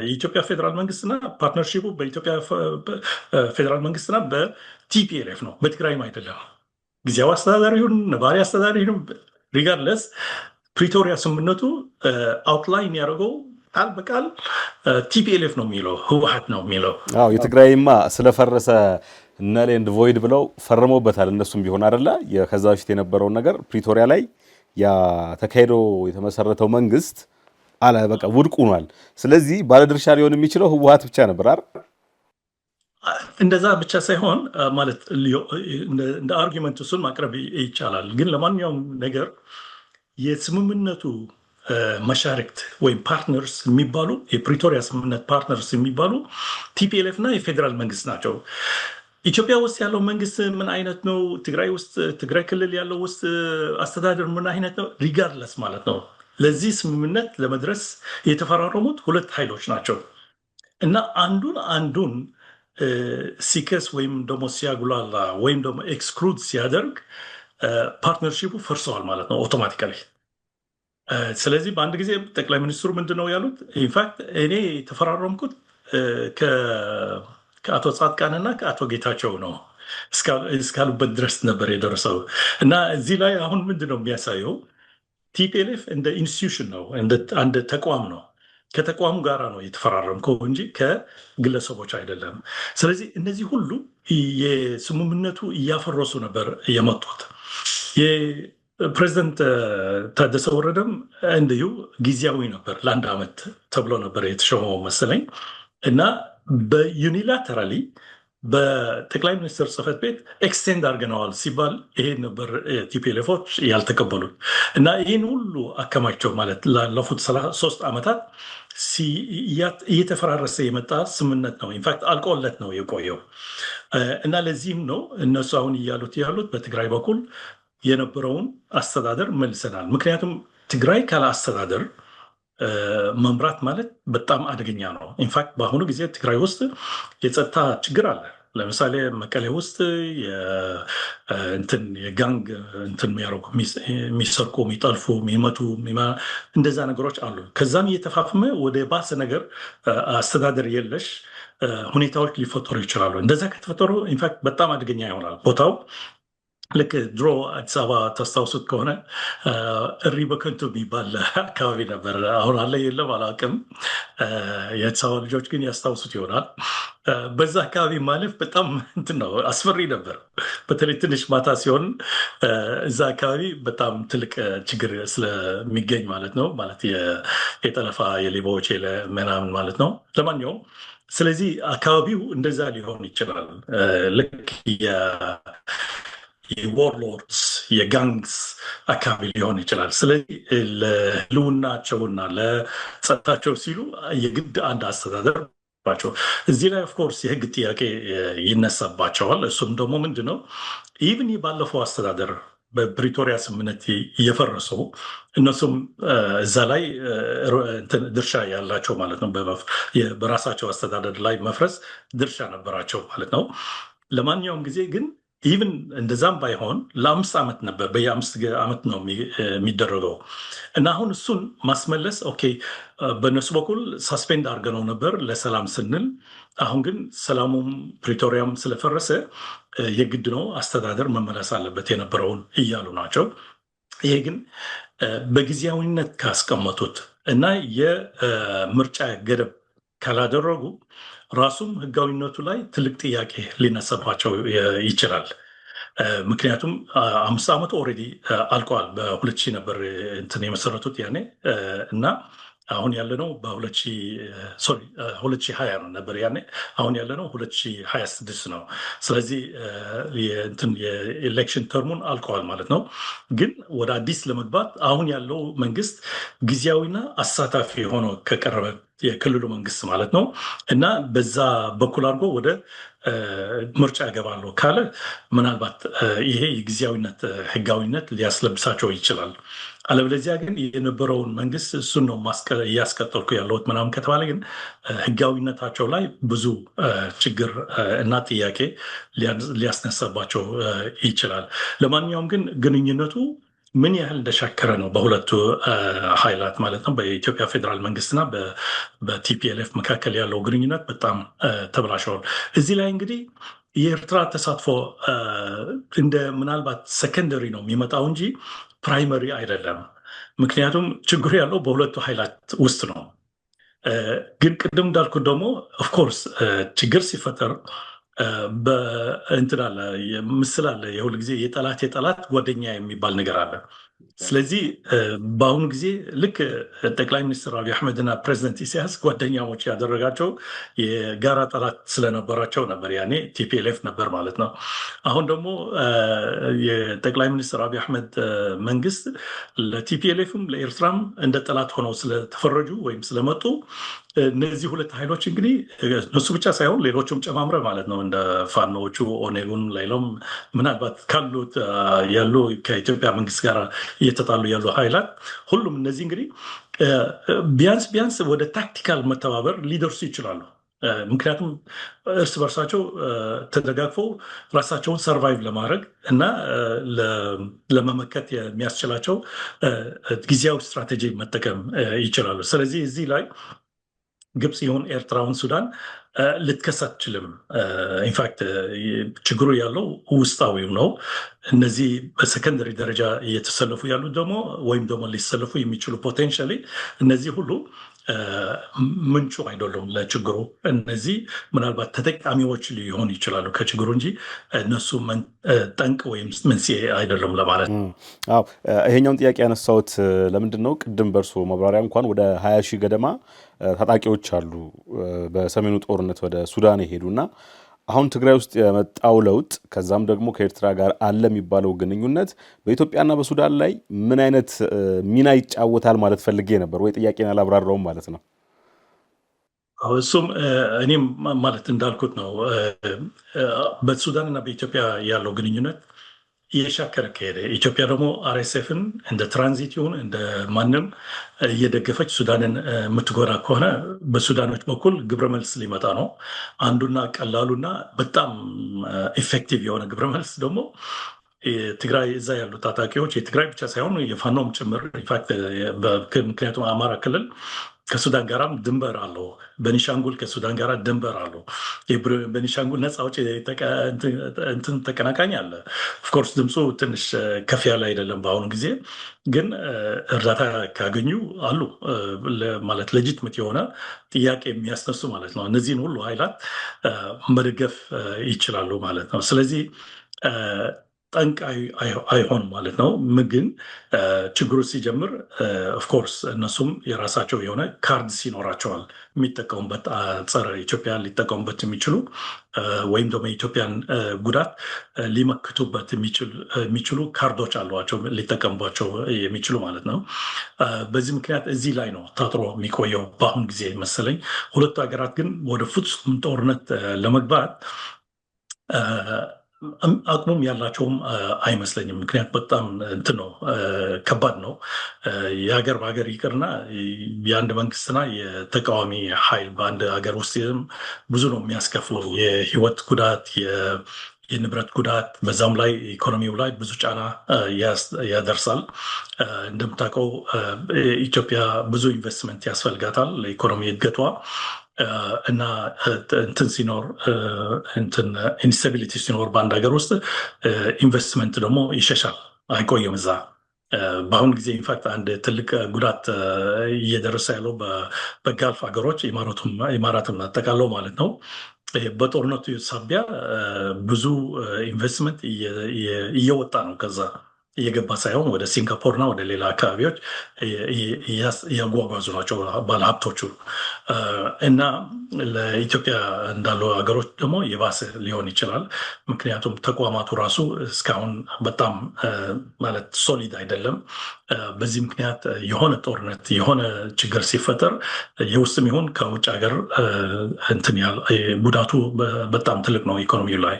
የኢትዮጵያ ፌዴራል መንግስትና ፓርትነርሺፑ በኢትዮጵያ ፌዴራል መንግስትና በቲፒኤልኤፍ ነው፣ በትግራይም አይደለም። ጊዜያዊ አስተዳዳሪ ይሁን ነባሪ አስተዳዳሪ ይሁን ሪጋርድለስ ፕሪቶሪያ ስምምነቱ አውትላይን ያደረገው ቃል በቃል ቲፒኤልኤፍ ነው የሚለው፣ ህወሓት ነው የሚለው። የትግራይማ ስለፈረሰ ነል ኤንድ ቮይድ ብለው ፈርመውበታል እነሱም ቢሆን አይደለ። ከዛ በፊት የነበረውን ነገር ፕሪቶሪያ ላይ ያ ተካሂዶ የተመሰረተው መንግስት አለ በቃ ውድቅ ሆኗል። ስለዚህ ባለድርሻ ሊሆን የሚችለው ህወሓት ብቻ ነበር አይደል? እንደዛ ብቻ ሳይሆን ማለት እንደ አርጊመንት እሱን ማቅረብ ይቻላል። ግን ለማንኛውም ነገር የስምምነቱ መሻርክት ወይም ፓርትነርስ የሚባሉ የፕሪቶሪያ ስምምነት ፓርትነርስ የሚባሉ ቲፒኤልኤፍ እና የፌዴራል መንግስት ናቸው። ኢትዮጵያ ውስጥ ያለው መንግስት ምን አይነት ነው? ትግራይ ውስጥ ትግራይ ክልል ያለው ውስጥ አስተዳደር ምን አይነት ነው? ሪጋርድለስ ማለት ነው። ለዚህ ስምምነት ለመድረስ የተፈራረሙት ሁለት ኃይሎች ናቸው እና አንዱን ሲከስ ወይም ደግሞ ሲያጉላላ ወይም ደግሞ ኤክስክሉድ ሲያደርግ ፓርትነርሺፑ ፈርሰዋል ማለት ነው አውቶማቲካሊ። ስለዚህ በአንድ ጊዜ ጠቅላይ ሚኒስትሩ ምንድን ነው ያሉት? ኢንፋክት እኔ የተፈራረምኩት ከአቶ ጻድቃንና ከአቶ ጌታቸው ነው እስካሉበት ድረስ ነበር የደረሰው። እና እዚህ ላይ አሁን ምንድን ነው የሚያሳየው? ቲፒኤልኤፍ እንደ ኢንስቲትዩሽን ነው፣ አንድ ተቋም ነው። ከተቋሙ ጋር ነው የተፈራረምከው እንጂ ከግለሰቦች አይደለም። ስለዚህ እነዚህ ሁሉ የስምምነቱ እያፈረሱ ነበር የመጡት። የፕሬዚደንት ታደሰ ወረደም እንዲሁ ጊዜያዊ ነበር፣ ለአንድ ዓመት ተብሎ ነበር የተሾመው መሰለኝ እና በዩኒላተራሊ በጠቅላይ ሚኒስትር ጽህፈት ቤት ኤክስቴንድ አድርገነዋል ሲባል ይሄ ነበር ቲፒኤልኤፎች ያልተቀበሉት እና ይህን ሁሉ አከማቸው ማለት ላለፉት 3 ዓመታት እየተፈራረሰ የመጣ ስምምነት ነው። ኢንፋክት አልቆለት ነው የቆየው እና ለዚህም ነው እነሱ አሁን ያሉት በትግራይ በኩል የነበረውን አስተዳደር መልሰናል። ምክንያቱም ትግራይ ካለ አስተዳደር መምራት ማለት በጣም አደገኛ ነው። ኢንፋክት በአሁኑ ጊዜ ትግራይ ውስጥ የጸጥታ ችግር አለ። ለምሳሌ መቀሌ ውስጥ የጋንግ የሚያደርጉ የሚሰርቁ፣ የሚጠልፉ፣ የሚመቱ እንደዛ ነገሮች አሉ። ከዛም እየተፋፍመ ወደ ባሰ ነገር አስተዳደር የለሽ ሁኔታዎች ሊፈጠሩ ይችላሉ። እንደዛ ከተፈጠሩ ኢንፋክት በጣም አደገኛ ይሆናል ቦታው። ልክ ድሮ አዲስ አበባ ታስታውሱት ከሆነ እሪ በከንቱ የሚባል አካባቢ ነበር። አሁን አለ የለም አላውቅም። የአዲስ አበባ ልጆች ግን ያስታውሱት ይሆናል። በዛ አካባቢ ማለፍ በጣም እንትን ነው፣ አስፈሪ ነበር። በተለይ ትንሽ ማታ ሲሆን እዛ አካባቢ በጣም ትልቅ ችግር ስለሚገኝ ማለት ነው። ማለት የጠለፋ የሌባዎች ምናምን ማለት ነው። ለማንኛውም ስለዚህ አካባቢው እንደዛ ሊሆን ይችላል። ልክ የዎርሎርድስ የጋንግስ አካባቢ ሊሆን ይችላል። ስለዚህ ለህልውናቸውና ለጸጥታቸው ሲሉ የግድ አንድ አስተዳደር ባቸው። እዚህ ላይ ኦፍኮርስ የህግ ጥያቄ ይነሳባቸዋል። እሱም ደግሞ ምንድን ነው ኢቭን ባለፈው አስተዳደር በፕሪቶሪያ ስምምነት እየፈረሰው እነሱም እዛ ላይ ድርሻ ያላቸው ማለት ነው። በራሳቸው አስተዳደር ላይ መፍረስ ድርሻ ነበራቸው ማለት ነው። ለማንኛውም ጊዜ ግን ኢቭን እንደዛም ባይሆን ለ5 ዓመት ነበር፣ በየ5 ዓመት ነው የሚደረገው እና አሁን እሱን ማስመለስ ኦኬ፣ በእነሱ በኩል ሳስፔንድ አድርገነው ነበር ለሰላም ስንል። አሁን ግን ሰላሙም ፕሪቶሪያም ስለፈረሰ የግድ ነው አስተዳደር መመለስ አለበት የነበረውን እያሉ ናቸው። ይሄ ግን በጊዜያዊነት ካስቀመጡት እና የምርጫ ገደብ ካላደረጉ ራሱም ህጋዊነቱ ላይ ትልቅ ጥያቄ ሊነሳባቸው ይችላል። ምክንያቱም 5 ዓመቱ ኦልሬዲ አልቀዋል። በ2000 ነበር እንትን የመሰረቱት ያኔ እና አሁን ያለነው በ2020 ነበር ያኔ። አሁን ያለነው 2026 ነው። ስለዚህ የኤሌክሽን ተርሙን አልቀዋል ማለት ነው። ግን ወደ አዲስ ለመግባት አሁን ያለው መንግስት ጊዜያዊና አሳታፊ ሆኖ ከቀረበ የክልሉ መንግስት ማለት ነው እና በዛ በኩል አድርጎ ወደ ምርጫ ያገባለሁ ካለ ምናልባት ይሄ የጊዜያዊነት ህጋዊነት ሊያስለብሳቸው ይችላል። አለበለዚያ ግን የነበረውን መንግስት እሱን ነው እያስቀጠልኩ ያለሁት ምናምን ከተባለ ግን ህጋዊነታቸው ላይ ብዙ ችግር እና ጥያቄ ሊያስነሳባቸው ይችላል። ለማንኛውም ግን ግንኙነቱ ምን ያህል እንደሻከረ ነው በሁለቱ ኃይላት ማለት ነው፣ በኢትዮጵያ ፌዴራል መንግስትና በቲፒኤልኤፍ መካከል ያለው ግንኙነት በጣም ተበላሸዋል። እዚህ ላይ እንግዲህ የኤርትራ ተሳትፎ እንደ ምናልባት ሰከንደሪ ነው የሚመጣው እንጂ ፕራይመሪ አይደለም። ምክንያቱም ችግሩ ያለው በሁለቱ ኃይላት ውስጥ ነው። ግን ቅድም እንዳልኩት ደግሞ ኦፍኮርስ ችግር ሲፈጠር በእንትን አለ ምስል አለ፣ የሁል ጊዜ የጠላት ጓደኛ የሚባል ነገር አለ። ስለዚህ በአሁኑ ጊዜ ልክ ጠቅላይ ሚኒስትር አብይ አሕመድና ፕሬዚደንት ኢሳያስ ጓደኛሞች ያደረጋቸው የጋራ ጠላት ስለነበራቸው ነበር። ያኔ ቲፒኤልኤፍ ነበር ማለት ነው። አሁን ደግሞ የጠቅላይ ሚኒስትር አብይ አሕመድ መንግስት ለቲፒኤልኤፍም ለኤርትራም እንደ ጠላት ሆነው ስለተፈረጁ ወይም ስለመጡ እነዚህ ሁለት ኃይሎች እንግዲህ እነሱ ብቻ ሳይሆን ሌሎቹም ጨማምረ ማለት ነው እንደ ፋኖዎቹ ኦኔጉን ሌሎም ምናልባት ካሉት ያሉ ከኢትዮጵያ መንግስት ጋር እየተጣሉ ያሉ ኃይላት ሁሉም እነዚህ እንግዲህ ቢያንስ ወደ ታክቲካል መተባበር ሊደርሱ ይችላሉ። ምክንያቱም እርስ በርሳቸው ተደጋግፈው ራሳቸውን ሰርቫይቭ ለማድረግ እና ለመመከት የሚያስችላቸው ጊዜያዊ ስትራቴጂ መጠቀም ይችላሉ። ስለዚህ እዚህ ላይ ግብፅ ይሁን ኤርትራውን ሱዳን ልትከስ አትችልም። ኢንፋክት ችግሩ ያለው ውስጣዊው ነው። እነዚህ በሰከንደሪ ደረጃ እየተሰለፉ ያሉት ደግሞ ወይም ደግሞ ሊሰለፉ የሚችሉ ፖቴንሻሊ እነዚህ ሁሉ ምንጩ አይደሉም ለችግሩ። እነዚህ ምናልባት ተጠቃሚዎች ሊሆኑ ይችላሉ ከችግሩ እንጂ እነሱ ጠንቅ ወይም መንስኤ አይደለም ለማለት ነው። ይሄኛውን ጥያቄ ያነሳሁት ለምንድን ነው? ቅድም በእርሶ ማብራሪያ እንኳን ወደ 20 ሺህ ገደማ ታጣቂዎች አሉ በሰሜኑ ጦርነት ወደ ሱዳን የሄዱና አሁን ትግራይ ውስጥ የመጣው ለውጥ ከዛም ደግሞ ከኤርትራ ጋር አለ የሚባለው ግንኙነት በኢትዮጵያና በሱዳን ላይ ምን አይነት ሚና ይጫወታል ማለት ፈልጌ ነበር። ወይ ጥያቄን አላብራራውም ማለት ነው። እሱም እኔም ማለት እንዳልኩት ነው። በሱዳንና በኢትዮጵያ ያለው ግንኙነት እየሻከረ ከሄደ ኢትዮጵያ ደግሞ አርኤስኤፍን እንደ ትራንዚት ይሁን እንደ ማንም እየደገፈች ሱዳንን የምትጎዳ ከሆነ በሱዳኖች በኩል ግብረ መልስ ሊመጣ ነው። አንዱና ቀላሉና በጣም ኢፌክቲቭ የሆነ ግብረ መልስ ደግሞ ትግራይ እዛ ያሉ ታጣቂዎች የትግራይ ብቻ ሳይሆን የፋኖም ጭምር ኢንፋክት ምክንያቱም አማራ ክልል ከሱዳን ጋራም ድንበር አለው። በኒሻንጉል ከሱዳን ጋር ድንበር አለው። በኒሻንጉል ነፃ አውጪ እንትን ተቀናቃኝ አለ። ኦፍኮርስ ድምፁ ትንሽ ከፍ ያለ አይደለም በአሁኑ ጊዜ፣ ግን እርዳታ ካገኙ አሉ ማለት ሌጂትመት የሆነ ጥያቄ የሚያስነሱ ማለት ነው። እነዚህን ሁሉ ኃይላት መደገፍ ይችላሉ ማለት ነው። ስለዚህ ጠንቅ አይሆንም ማለት ነው። ግን ችግሩ ሲጀምር ኦፍኮርስ እነሱም የራሳቸው የሆነ ካርድ ሲኖራቸዋል የሚጠቀሙበት ጸረ ኢትዮጵያ ሊጠቀሙበት የሚችሉ ወይም ደግሞ የኢትዮጵያን ጉዳት ሊመክቱበት የሚችሉ ካርዶች አሏቸው ሊጠቀሙባቸው የሚችሉ ማለት ነው። በዚህ ምክንያት እዚህ ላይ ነው ታጥሮ የሚቆየው በአሁን ጊዜ መሰለኝ። ሁለቱ ሀገራት ግን ወደ ፍጹም ጦርነት ለመግባት አቅሙም ያላቸውም አይመስለኝም። ምክንያት በጣም እንትን ነው፣ ከባድ ነው። የሀገር በሀገር ይቅርና የአንድ መንግስትና የተቃዋሚ ኃይል በአንድ ሀገር ውስጥ ብዙ ነው የሚያስከፍለው። የህይወት ጉዳት፣ የንብረት ጉዳት፣ በዛም ላይ ኢኮኖሚው ላይ ብዙ ጫና ያደርሳል። እንደምታውቀው ኢትዮጵያ ብዙ ኢንቨስትመንት ያስፈልጋታል ለኢኮኖሚ እድገቷ እና እንትን ሲኖር ኢንስታቢሊቲ ሲኖር በአንድ ሀገር ውስጥ ኢንቨስትመንት ደግሞ ይሸሻል፣ አይቆይም እዛ። በአሁኑ ጊዜ ኢንፋክት አንድ ትልቅ ጉዳት እየደረሰ ያለው በጋልፍ ሀገሮች ኢማራትን አጠቃለው ማለት ነው። በጦርነቱ ሳቢያ ብዙ ኢንቨስትመንት እየወጣ ነው ከዛ እየገባ ሳይሆን ወደ ሲንጋፖርና ወደ ሌላ አካባቢዎች እያጓጓዙ ናቸው ባለሀብቶቹ። እና ለኢትዮጵያ እንዳሉ ሀገሮች ደግሞ የባሰ ሊሆን ይችላል። ምክንያቱም ተቋማቱ ራሱ እስካሁን በጣም ማለት ሶሊድ አይደለም። በዚህ ምክንያት የሆነ ጦርነት የሆነ ችግር ሲፈጠር የውስጥም ይሁን ከውጭ ሀገር ጉዳቱ በጣም ትልቅ ነው ኢኮኖሚው ላይ።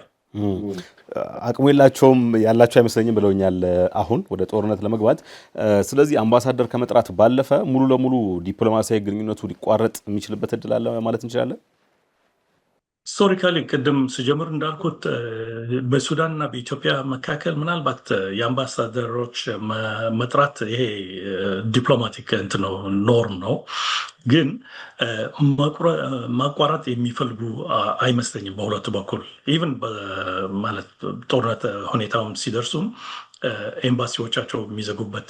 አቅሙ የላቸውም ያላቸው አይመስለኝም ብለውኛል አሁን ወደ ጦርነት ለመግባት። ስለዚህ አምባሳደር ከመጥራት ባለፈ ሙሉ ለሙሉ ዲፕሎማሲያዊ ግንኙነቱ ሊቋረጥ የሚችልበት እድል አለ ማለት እንችላለን? ሂስቶሪካሊ ቅድም ስጀምር እንዳልኩት በሱዳን እና በኢትዮጵያ መካከል ምናልባት የአምባሳደሮች መጥራት ይሄ ዲፕሎማቲክ እንትን ነው፣ ኖርም ነው። ግን ማቋረጥ የሚፈልጉ አይመስለኝም በሁለቱ በኩል። ኢቨን ማለት ጦርነት ሁኔታውን ሲደርሱም ኤምባሲዎቻቸው የሚዘጉበት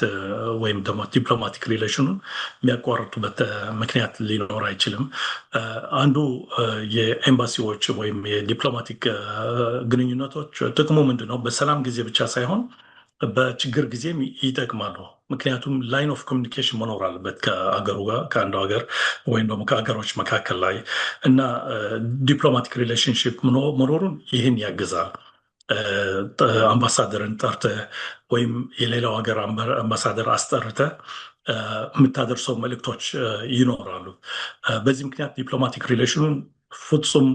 ወይም ደግሞ ዲፕሎማቲክ ሪሌሽኑን የሚያቋርጡበት ምክንያት ሊኖር አይችልም። አንዱ የኤምባሲዎች ወይም የዲፕሎማቲክ ግንኙነቶች ጥቅሙ ምንድን ነው? በሰላም ጊዜ ብቻ ሳይሆን በችግር ጊዜም ይጠቅማሉ። ምክንያቱም ላይን ኦፍ ኮሚኒኬሽን መኖር አለበት ከአገሩ ጋር ከአንዱ ሀገር ወይም ደግሞ ከሀገሮች መካከል ላይ እና ዲፕሎማቲክ ሪሌሽንሽፕ መኖሩን ይህን ያግዛል። አምባሳደርን ጠርተ ወይም የሌላው ሀገር አምባሳደር አስጠርተ የምታደርሰው መልእክቶች ይኖራሉ። በዚህ ምክንያት ዲፕሎማቲክ ሪሌሽኑን ፍጹም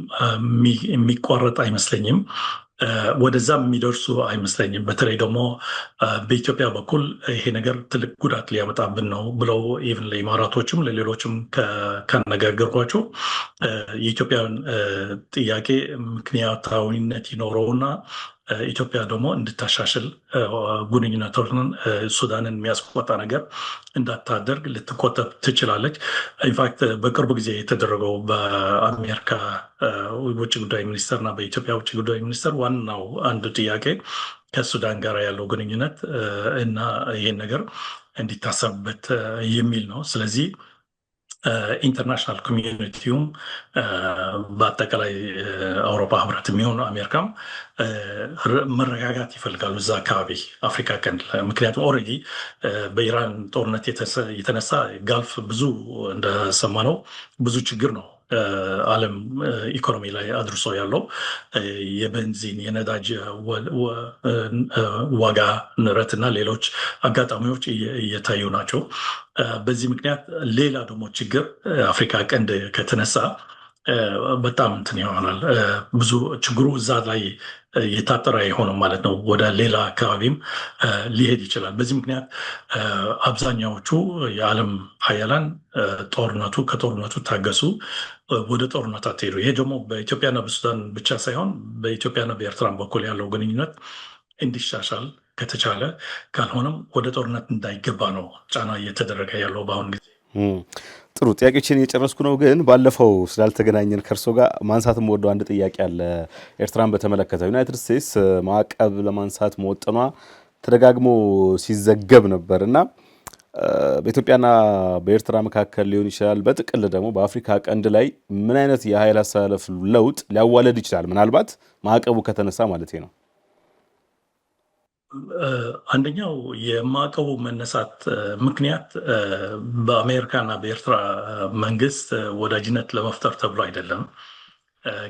የሚቋረጥ አይመስለኝም። ወደዛም የሚደርሱ አይመስለኝም። በተለይ ደግሞ በኢትዮጵያ በኩል ይሄ ነገር ትልቅ ጉዳት ሊያመጣብን ነው ብለው ኢቭን ለኢማራቶችም ለሌሎችም ካነጋገርኳቸው የኢትዮጵያን ጥያቄ ምክንያታዊነት ይኖረውና ኢትዮጵያ ደግሞ እንድታሻሽል ግንኙነቶችን ሱዳንን የሚያስቆጣ ነገር እንዳታደርግ ልትቆጠብ ትችላለች። ኢንፋክት በቅርቡ ጊዜ የተደረገው በአሜሪካ ውጭ ጉዳይ ሚኒስትር እና በኢትዮጵያ ውጭ ጉዳይ ሚኒስትር ዋናው አንዱ ጥያቄ ከሱዳን ጋር ያለው ግንኙነት እና ይህን ነገር እንዲታሰብበት የሚል ነው። ስለዚህ ኢንተርናሽናል ኮሚዩኒቲውም በአጠቃላይ አውሮፓ ህብረት የሚሆን አሜሪካም መረጋጋት ይፈልጋሉ እዛ አካባቢ አፍሪካ ቀንድ። ምክንያቱም ኦልሬዲ በኢራን ጦርነት የተነሳ ጋልፍ ብዙ እንደሰማነው ብዙ ችግር ነው ዓለም ኢኮኖሚ ላይ አድርሶ ያለው የቤንዚን የነዳጅ ዋጋ ንረት እና ሌሎች አጋጣሚዎች እየታዩ ናቸው። በዚህ ምክንያት ሌላ ደግሞ ችግር አፍሪካ ቀንድ ከተነሳ በጣም እንትን ይሆናል። ብዙ ችግሩ እዛ ላይ የታጠረ የሆነው ማለት ነው። ወደ ሌላ አካባቢም ሊሄድ ይችላል። በዚህ ምክንያት አብዛኛዎቹ የዓለም ሀያላን ከጦርነቱ ታገሱ፣ ወደ ጦርነት አትሄዱ። ይሄ ደግሞ በኢትዮጵያና በሱዳን ብቻ ሳይሆን በኢትዮጵያና በኤርትራን በኩል ያለው ግንኙነት እንዲሻሻል ከተቻለ፣ ካልሆነም ወደ ጦርነት እንዳይገባ ነው ጫና እየተደረገ ያለው በአሁን ጊዜ። ጥሩ ጥያቄዎችን እየጨረስኩ ነው፣ ግን ባለፈው ስላልተገናኘን ከእርሶ ጋር ማንሳትም ወደው አንድ ጥያቄ አለ። ኤርትራን በተመለከተ ዩናይትድ ስቴትስ ማዕቀብ ለማንሳት መወጠኗ ተደጋግሞ ሲዘገብ ነበር እና በኢትዮጵያና በኤርትራ መካከል ሊሆን ይችላል፣ በጥቅል ደግሞ በአፍሪካ ቀንድ ላይ ምን አይነት የኃይል አሰላለፍ ለውጥ ሊያዋለድ ይችላል? ምናልባት ማዕቀቡ ከተነሳ ማለት ነው። አንደኛው የማዕቀቡ መነሳት ምክንያት በአሜሪካና በኤርትራ መንግስት ወዳጅነት ለመፍጠር ተብሎ አይደለም።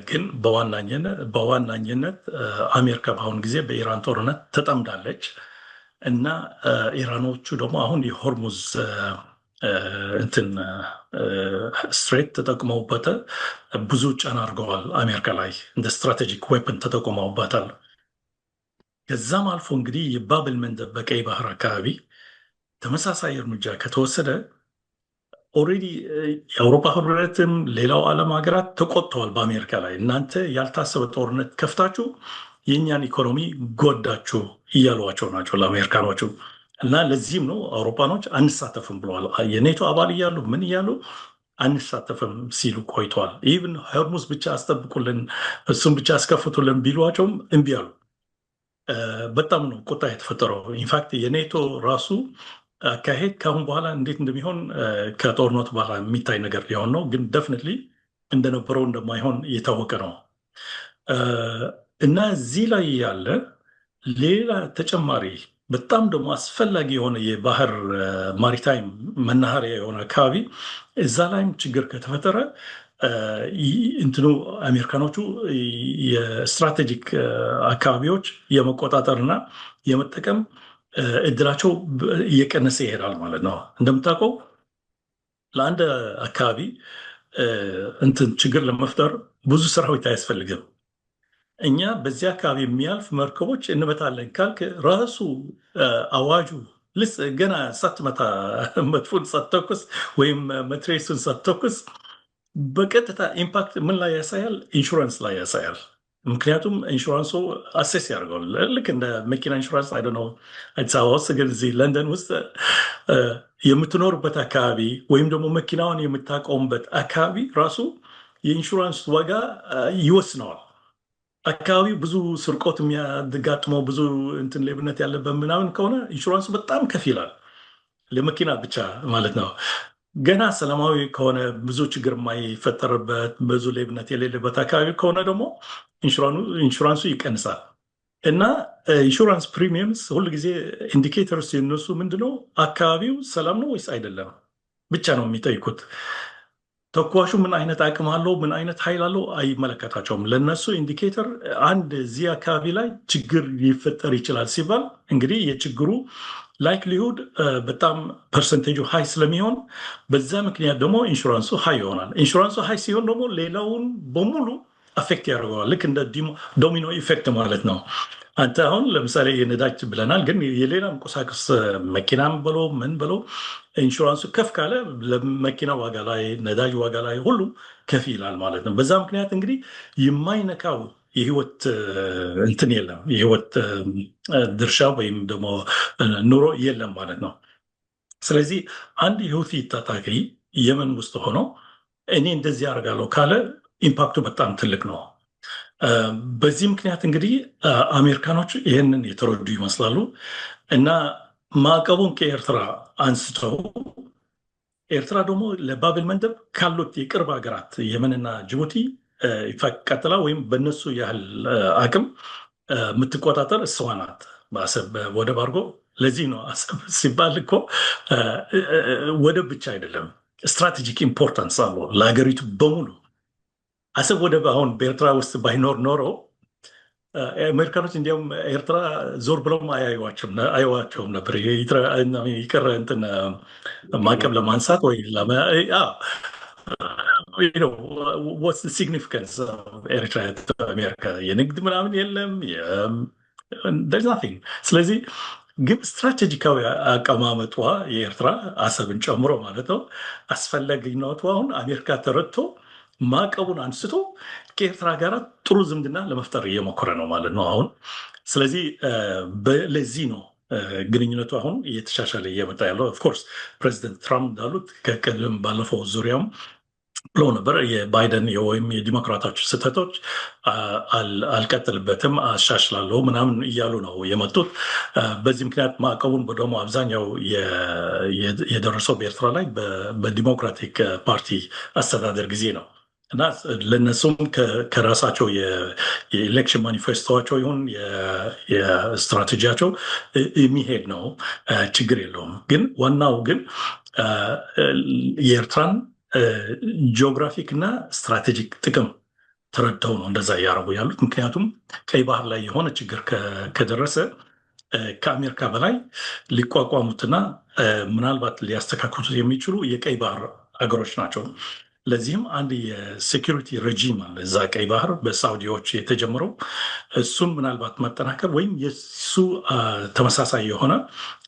ግን በዋናኝነት አሜሪካ በአሁኑ ጊዜ በኢራን ጦርነት ተጠምዳለች እና ኢራኖቹ ደግሞ አሁን የሆርሙዝ እንትን ስትሬት ተጠቅመውበት ብዙ ጫና አድርገዋል አሜሪካ ላይ፣ እንደ ስትራቴጂክ ዌፐን ተጠቅመውበታል። ከዛም አልፎ እንግዲህ የባብል መንደብ በቀይ ባህር አካባቢ ተመሳሳይ እርምጃ ከተወሰደ ኦልሬዲ የአውሮፓ ህብረትም ሌላው ዓለም ሀገራት ተቆጥተዋል በአሜሪካ ላይ። እናንተ ያልታሰበ ጦርነት ከፍታችሁ የእኛን ኢኮኖሚ ጎዳችሁ እያሏቸው ናቸው ለአሜሪካኖቹ። እና ለዚህም ነው አውሮፓኖች አንሳተፍም ብለዋል። የኔቶ አባል እያሉ ምን እያሉ አንሳተፍም ሲሉ ቆይተዋል። ኢቭን ሆርሙዝ ብቻ አስጠብቁልን፣ እሱም ብቻ አስከፍቱልን ቢሏቸውም እምቢ አሉ። በጣም ነው ቁጣ የተፈጠረው። ኢንፋክት የኔቶ ራሱ አካሄድ ከአሁን በኋላ እንዴት እንደሚሆን ከጦርነቱ በኋላ የሚታይ ነገር ሊሆን ነው፣ ግን ደፍኒትሊ እንደነበረው እንደማይሆን እየታወቀ ነው። እና እዚህ ላይ ያለ ሌላ ተጨማሪ በጣም ደግሞ አስፈላጊ የሆነ የባህር ማሪታይም መናኸሪያ የሆነ አካባቢ እዛ ላይም ችግር ከተፈጠረ እንትኑ አሜሪካኖቹ የስትራቴጂክ አካባቢዎች የመቆጣጠርና የመጠቀም እድላቸው እየቀነሰ ይሄዳል ማለት ነው። እንደምታውቀው ለአንድ አካባቢ እንትን ችግር ለመፍጠር ብዙ ሰራዊት አያስፈልግም። እኛ በዚህ አካባቢ የሚያልፍ መርከቦች እንመታለን ካልክ ራሱ አዋጁ ገና ሳትመታ መጥፎን ሳትተኩስ ወይም መትሬሱን ሳትተኩስ በቀጥታ ኢምፓክት ምን ላይ ያሳያል? ኢንሹራንስ ላይ ያሳያል። ምክንያቱም ኢንሹራንሱ አሴስ ያደርገዋል። ልክ እንደ መኪና ኢንሹራንስ አይ ነው አዲስ አበባ ውስጥ ግን እዚህ ለንደን ውስጥ የምትኖርበት አካባቢ ወይም ደግሞ መኪናውን የምታቆምበት አካባቢ ራሱ የኢንሹራንስ ዋጋ ይወስነዋል። አካባቢው ብዙ ስርቆት የሚያጋጥመው ብዙ እንትን ሌብነት ያለበት ምናምን ከሆነ ኢንሹራንሱ በጣም ከፍ ይላል። ለመኪና ብቻ ማለት ነው። ገና ሰላማዊ ከሆነ ብዙ ችግር የማይፈጠርበት ብዙ ሌብነት የሌለበት አካባቢ ከሆነ ደግሞ ኢንሹራንሱ ይቀንሳል። እና ኢንሹራንስ ፕሪሚየምስ ሁሉ ጊዜ ኢንዲኬተርስ የነሱ ምንድነው? አካባቢው ሰላም ነው ወይስ አይደለም ብቻ ነው የሚጠይቁት። ተኳሹ ምን አይነት አቅም አለው፣ ምን አይነት ኃይል አለው አይመለከታቸውም። ለነሱ ኢንዲኬተር አንድ እዚህ አካባቢ ላይ ችግር ሊፈጠር ይችላል ሲባል እንግዲህ የችግሩ ላይክሊሁድ በጣም ፐርሰንቴጁ ሀይ ስለሚሆን በዛ ምክንያት ደግሞ ኢንሹራንሱ ሀይ ይሆናል። ኢንሹራንሱ ሀይ ሲሆን ደግሞ ሌላውን በሙሉ አፌክት ያደርገዋል። ልክ እንደ ዶሚኖ ኢፌክት ማለት ነው። አንተ አሁን ለምሳሌ የነዳጅ ብለናል፣ ግን የሌላም ቁሳቁስ መኪናም ብሎ ምን ብሎ ኢንሹራንሱ ከፍ ካለ ለመኪና ዋጋ ላይ ነዳጅ ዋጋ ላይ ሁሉ ከፍ ይላል ማለት ነው። በዛ ምክንያት እንግዲህ የማይነካው የህይወት እንትን የለም፣ የህይወት ድርሻ ወይም ደግሞ ኑሮ የለም ማለት ነው። ስለዚህ አንድ የሁቲ ታጣቂ የመን ውስጥ ሆኖ እኔ እንደዚህ አደርጋለሁ ካለ ኢምፓክቱ በጣም ትልቅ ነው። በዚህ ምክንያት እንግዲህ አሜሪካኖች ይህንን የተረዱ ይመስላሉ እና ማዕቀቡን ከኤርትራ አንስተው ኤርትራ ደግሞ ለባብል መንደብ ካሉት የቅርብ ሀገራት የመንና ጅቡቲ ቀጥላ ወይም በነሱ ያህል አቅም የምትቆጣጠር እሷ ናት በአሰብ ወደብ አድርጎ። ለዚህ ነው አሰብ ሲባል እኮ ወደብ ብቻ አይደለም፣ ስትራቴጂክ ኢምፖርታንስ አለው ለሀገሪቱ በሙሉ። አሰብ ወደብ አሁን በኤርትራ ውስጥ ባይኖር ኖሮ አሜሪካኖች እንዲያውም ኤርትራ ዞር ብለውም አያዩዋቸውም ነበር። ይቀረ እንትን ማዕቀብ ለማንሳት ወይ ሲግኒፊካንስ ኤርትራ አሜሪካ የንግድ ምናምን የለም። ስለዚህ ግን ስትራቴጂካዊ አቀማመጧ የኤርትራ አሰብን ጨምሮ ማለት ነው አስፈላጊነቱ አሁን አሜሪካ ተረድቶ ማዕቀቡን አንስቶ ከኤርትራ ጋር ጥሩ ዝምድና ለመፍጠር እየሞከረ ነው ማለት ነው አሁን። ስለዚህ ለዚህ ነው ግንኙነቱ አሁን እየተሻሻለ እየመጣ ያለው። ኦፍኮርስ ፕሬዚደንት ትራምፕ እንዳሉት ከቀደም ባለፈው ዙሪያም ብሎ ነበር የባይደን ወይም የዲሞክራቶች ስህተቶች አልቀጥልበትም አሻሽላለሁ ምናምን እያሉ ነው የመጡት። በዚህ ምክንያት ማዕቀቡን ደግሞ አብዛኛው የደረሰው በኤርትራ ላይ በዲሞክራቲክ ፓርቲ አስተዳደር ጊዜ ነው እና ለነሱም ከራሳቸው የኤሌክሽን ማኒፌስቶቸው ይሁን የስትራቴጂያቸው የሚሄድ ነው፣ ችግር የለውም። ግን ዋናው ግን የኤርትራን ጂኦግራፊክ እና ስትራቴጂክ ጥቅም ተረድተው ነው እንደዛ እያደረጉ ያሉት። ምክንያቱም ቀይ ባህር ላይ የሆነ ችግር ከደረሰ ከአሜሪካ በላይ ሊቋቋሙትና ምናልባት ሊያስተካክሉት የሚችሉ የቀይ ባህር ሀገሮች ናቸው። ለዚህም አንድ የሴኪሪቲ ሬጂም አለ እዛ ቀይ ባህር በሳውዲዎች የተጀመረው። እሱን ምናልባት ማጠናከር ወይም የሱ ተመሳሳይ የሆነ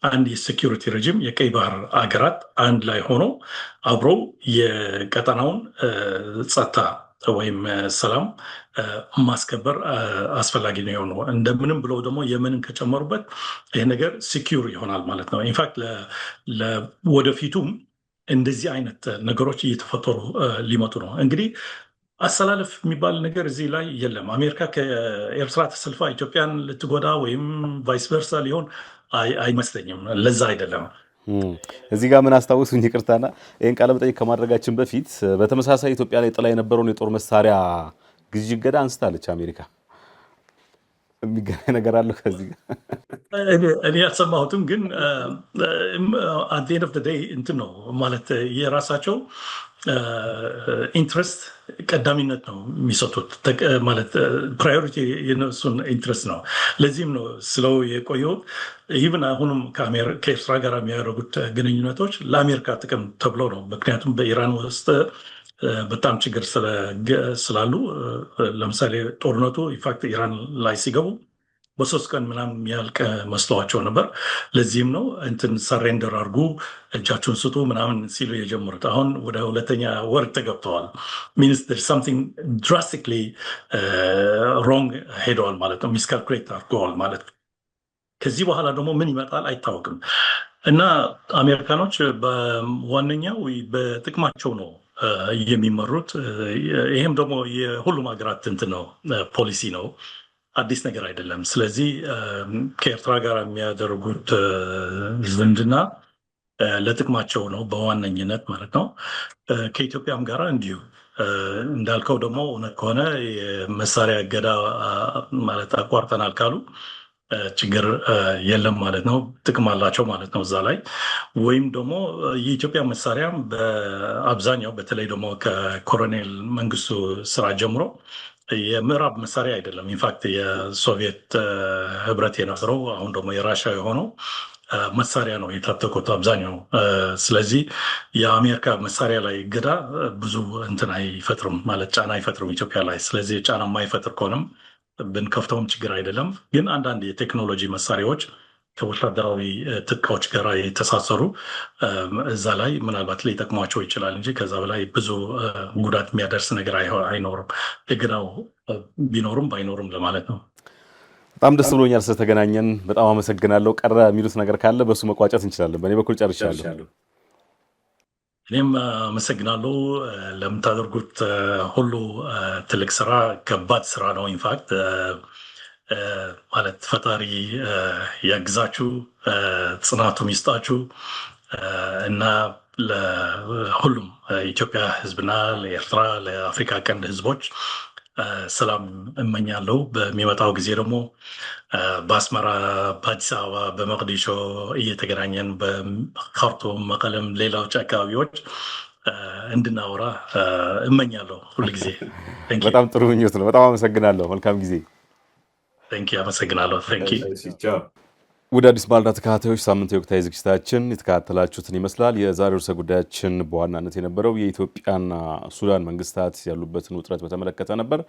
አንድ የሴኪሪቲ ሬጂም የቀይ ባህር አገራት አንድ ላይ ሆኖ አብረው የቀጠናውን ጸጥታ ወይም ሰላም ማስከበር አስፈላጊ ነው የሆነው። እንደምንም ብለው ደግሞ የመንን ከጨመሩበት ይህ ነገር ሴኪዩር ይሆናል ማለት ነው። ኢንፋክት ወደፊቱም እንደዚህ አይነት ነገሮች እየተፈጠሩ ሊመጡ ነው። እንግዲህ አሰላለፍ የሚባል ነገር እዚህ ላይ የለም። አሜሪካ ከኤርትራ ተሰልፋ ኢትዮጵያን ልትጎዳ ወይም ቫይስ ቨርሳ ሊሆን አይመስለኝም። ለዛ አይደለም። እዚህ ጋር ምን አስታውሱኝ፣ ይቅርታና ይህን ቃለ መጠይቅ ከማድረጋችን በፊት በተመሳሳይ ኢትዮጵያ ላይ ጥላ የነበረውን የጦር መሳሪያ ግዢ እገዳ አንስታለች አሜሪካ። የሚገናኝ ነገር አለው ከዚህ ጋር? እኔ ያልሰማሁትም፣ ግን አት ኤንድ ኦፍ ዘ ዴይ እንትን ነው ማለት የራሳቸው ኢንትረስት ቀዳሚነት ነው የሚሰጡት፣ ማለት ፕራዮሪቲ የነሱን ኢንትረስት ነው። ለዚህም ነው ስለው የቆየው ይህን አሁንም ከኤርትራ ጋር የሚያደርጉት ግንኙነቶች ለአሜሪካ ጥቅም ተብሎ ነው። ምክንያቱም በኢራን ውስጥ በጣም ችግር ስላሉ ለምሳሌ ጦርነቱ ኢንፋክት ኢራን ላይ ሲገቡ በ3 ቀን ምናምን የሚያልቅ መስለዋቸው ነበር። ለዚህም ነው እንትን ሰሬንደር አድርጉ እጃችሁን ስጡ ምናምን ሲሉ የጀመሩት። አሁን ወደ 2ኛ ወር ተገብተዋል። ሚኒስትር ሳምቲንግ ድራስቲክሊ ሮንግ ሄደዋል ማለት ነው፣ ሚስካልኩሌት አድርገዋል ማለት ነው። ከዚህ በኋላ ደግሞ ምን ይመጣል አይታወቅም። እና አሜሪካኖች በዋነኛው በጥቅማቸው ነው የሚመሩት። ይህም ደግሞ የሁሉም ሀገራት እንትን ነው፣ ፖሊሲ ነው፣ አዲስ ነገር አይደለም። ስለዚህ ከኤርትራ ጋር የሚያደርጉት ዝምድና ለጥቅማቸው ነው በዋነኝነት ማለት ነው። ከኢትዮጵያም ጋር እንዲሁ እንዳልከው ደግሞ እውነት ከሆነ የመሳሪያ እገዳ ማለት አቋርጠናል ካሉ ችግር የለም ማለት ነው። ጥቅም አላቸው ማለት ነው እዛ ላይ። ወይም ደግሞ የኢትዮጵያ መሳሪያም በአብዛኛው በተለይ ደግሞ ከኮሎኔል መንግስቱ ስራ ጀምሮ የምዕራብ መሳሪያ አይደለም። ኢንፋክት የሶቪየት ህብረት የነበረው አሁን ደግሞ የራሻ የሆነው መሳሪያ ነው የታጠቁት አብዛኛው። ስለዚህ የአሜሪካ መሳሪያ ላይ እገዳ ብዙ እንትን አይፈጥርም ማለት ጫና አይፈጥርም ኢትዮጵያ ላይ። ስለዚህ ጫና የማይፈጥር ከሆነም ብንከፍተውም ችግር አይደለም። ግን አንዳንድ የቴክኖሎጂ መሳሪያዎች ከወታደራዊ ትጥቆች ጋር የተሳሰሩ እዛ ላይ ምናልባት ሊጠቅሟቸው ይችላል እንጂ ከዛ በላይ ብዙ ጉዳት የሚያደርስ ነገር አይኖርም። ግናው ቢኖርም ባይኖርም ለማለት ነው። በጣም ደስ ብሎኛል ስለተገናኘን፣ በጣም አመሰግናለሁ። ቀረ የሚሉት ነገር ካለ በሱ መቋጨት እንችላለን። በእኔ በኩል ጨርሻለሁ። እኔም አመሰግናለሁ ለምታደርጉት ሁሉ። ትልቅ ስራ፣ ከባድ ስራ ነው። ኢንፋክት ማለት ፈጣሪ ያግዛችሁ፣ ጽናቱን ይስጣችሁ እና ለሁሉም ኢትዮጵያ ሕዝብና ለኤርትራ፣ ለአፍሪካ ቀንድ ሕዝቦች ሰላም እመኛለሁ። በሚመጣው ጊዜ ደግሞ በአስመራ፣ በአዲስ አበባ፣ በመቅዲሾ እየተገናኘን በካርቱም፣ መቀለም፣ ሌሎች አካባቢዎች እንድናወራ እመኛለሁ ሁሉ ጊዜ። በጣም ጥሩ ምኞት ነው። በጣም አመሰግናለሁ። መልካም ጊዜ። አመሰግናለሁ። ወደ አዲስ ማለዳ ተከታታዮች ሳምንት የወቅታዊ ዝግጅታችን የተከታተላችሁትን ይመስላል። የዛሬው ርዕሰ ጉዳያችን በዋናነት የነበረው የኢትዮጵያና ሱዳን መንግስታት ያሉበትን ውጥረት በተመለከተ ነበር።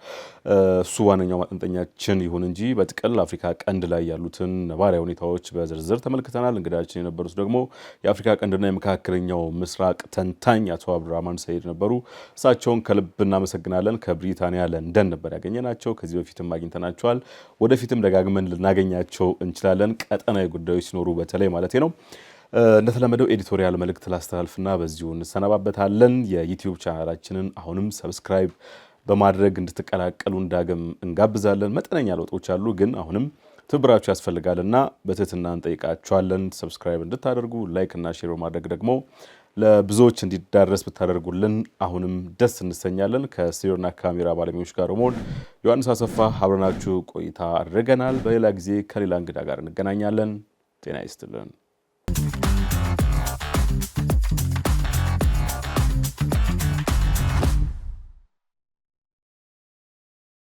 እሱ ዋነኛው ማጠንጠኛችን ይሁን እንጂ በጥቅል አፍሪካ ቀንድ ላይ ያሉትን ነባራዊ ሁኔታዎች በዝርዝር ተመልክተናል። እንግዳችን የነበሩት ደግሞ የአፍሪካ ቀንድና የመካከለኛው ምስራቅ ተንታኝ አቶ አብዱራህማን ሰይድ ነበሩ። እሳቸውን ከልብ እናመሰግናለን። ከብሪታንያ ለንደን ነበር ያገኘናቸው። ከዚህ በፊትም አግኝተናቸዋል። ወደፊትም ደጋግመን ልናገኛቸው እንችላለን። ቀጠናዊ ጉዳዮች ሲኖሩ በተለይ ማለት ነው። እንደተለመደው ኤዲቶሪያል መልእክት ላስተላልፍና በዚሁ እንሰነባበታለን። የዩቲዩብ ቻናላችንን አሁንም ሰብስክራይብ በማድረግ እንድትቀላቀሉን ዳግም እንጋብዛለን። መጠነኛ ለውጦች አሉ፣ ግን አሁንም ትብብራችሁ ያስፈልጋልና በትህትና እንጠይቃችኋለን። ሰብስክራይብ እንድታደርጉ፣ ላይክ እና ሼር በማድረግ ደግሞ ለብዙዎች እንዲዳረስ ብታደርጉልን አሁንም ደስ እንሰኛለን። ከስቱዲዮና ካሜራ ባለሙያዎች ጋር ሆኖ ዮሐንስ አሰፋ አብረናችሁ ቆይታ አድርገናል። በሌላ ጊዜ ከሌላ እንግዳ ጋር እንገናኛለን። ጤና ይስጥልን።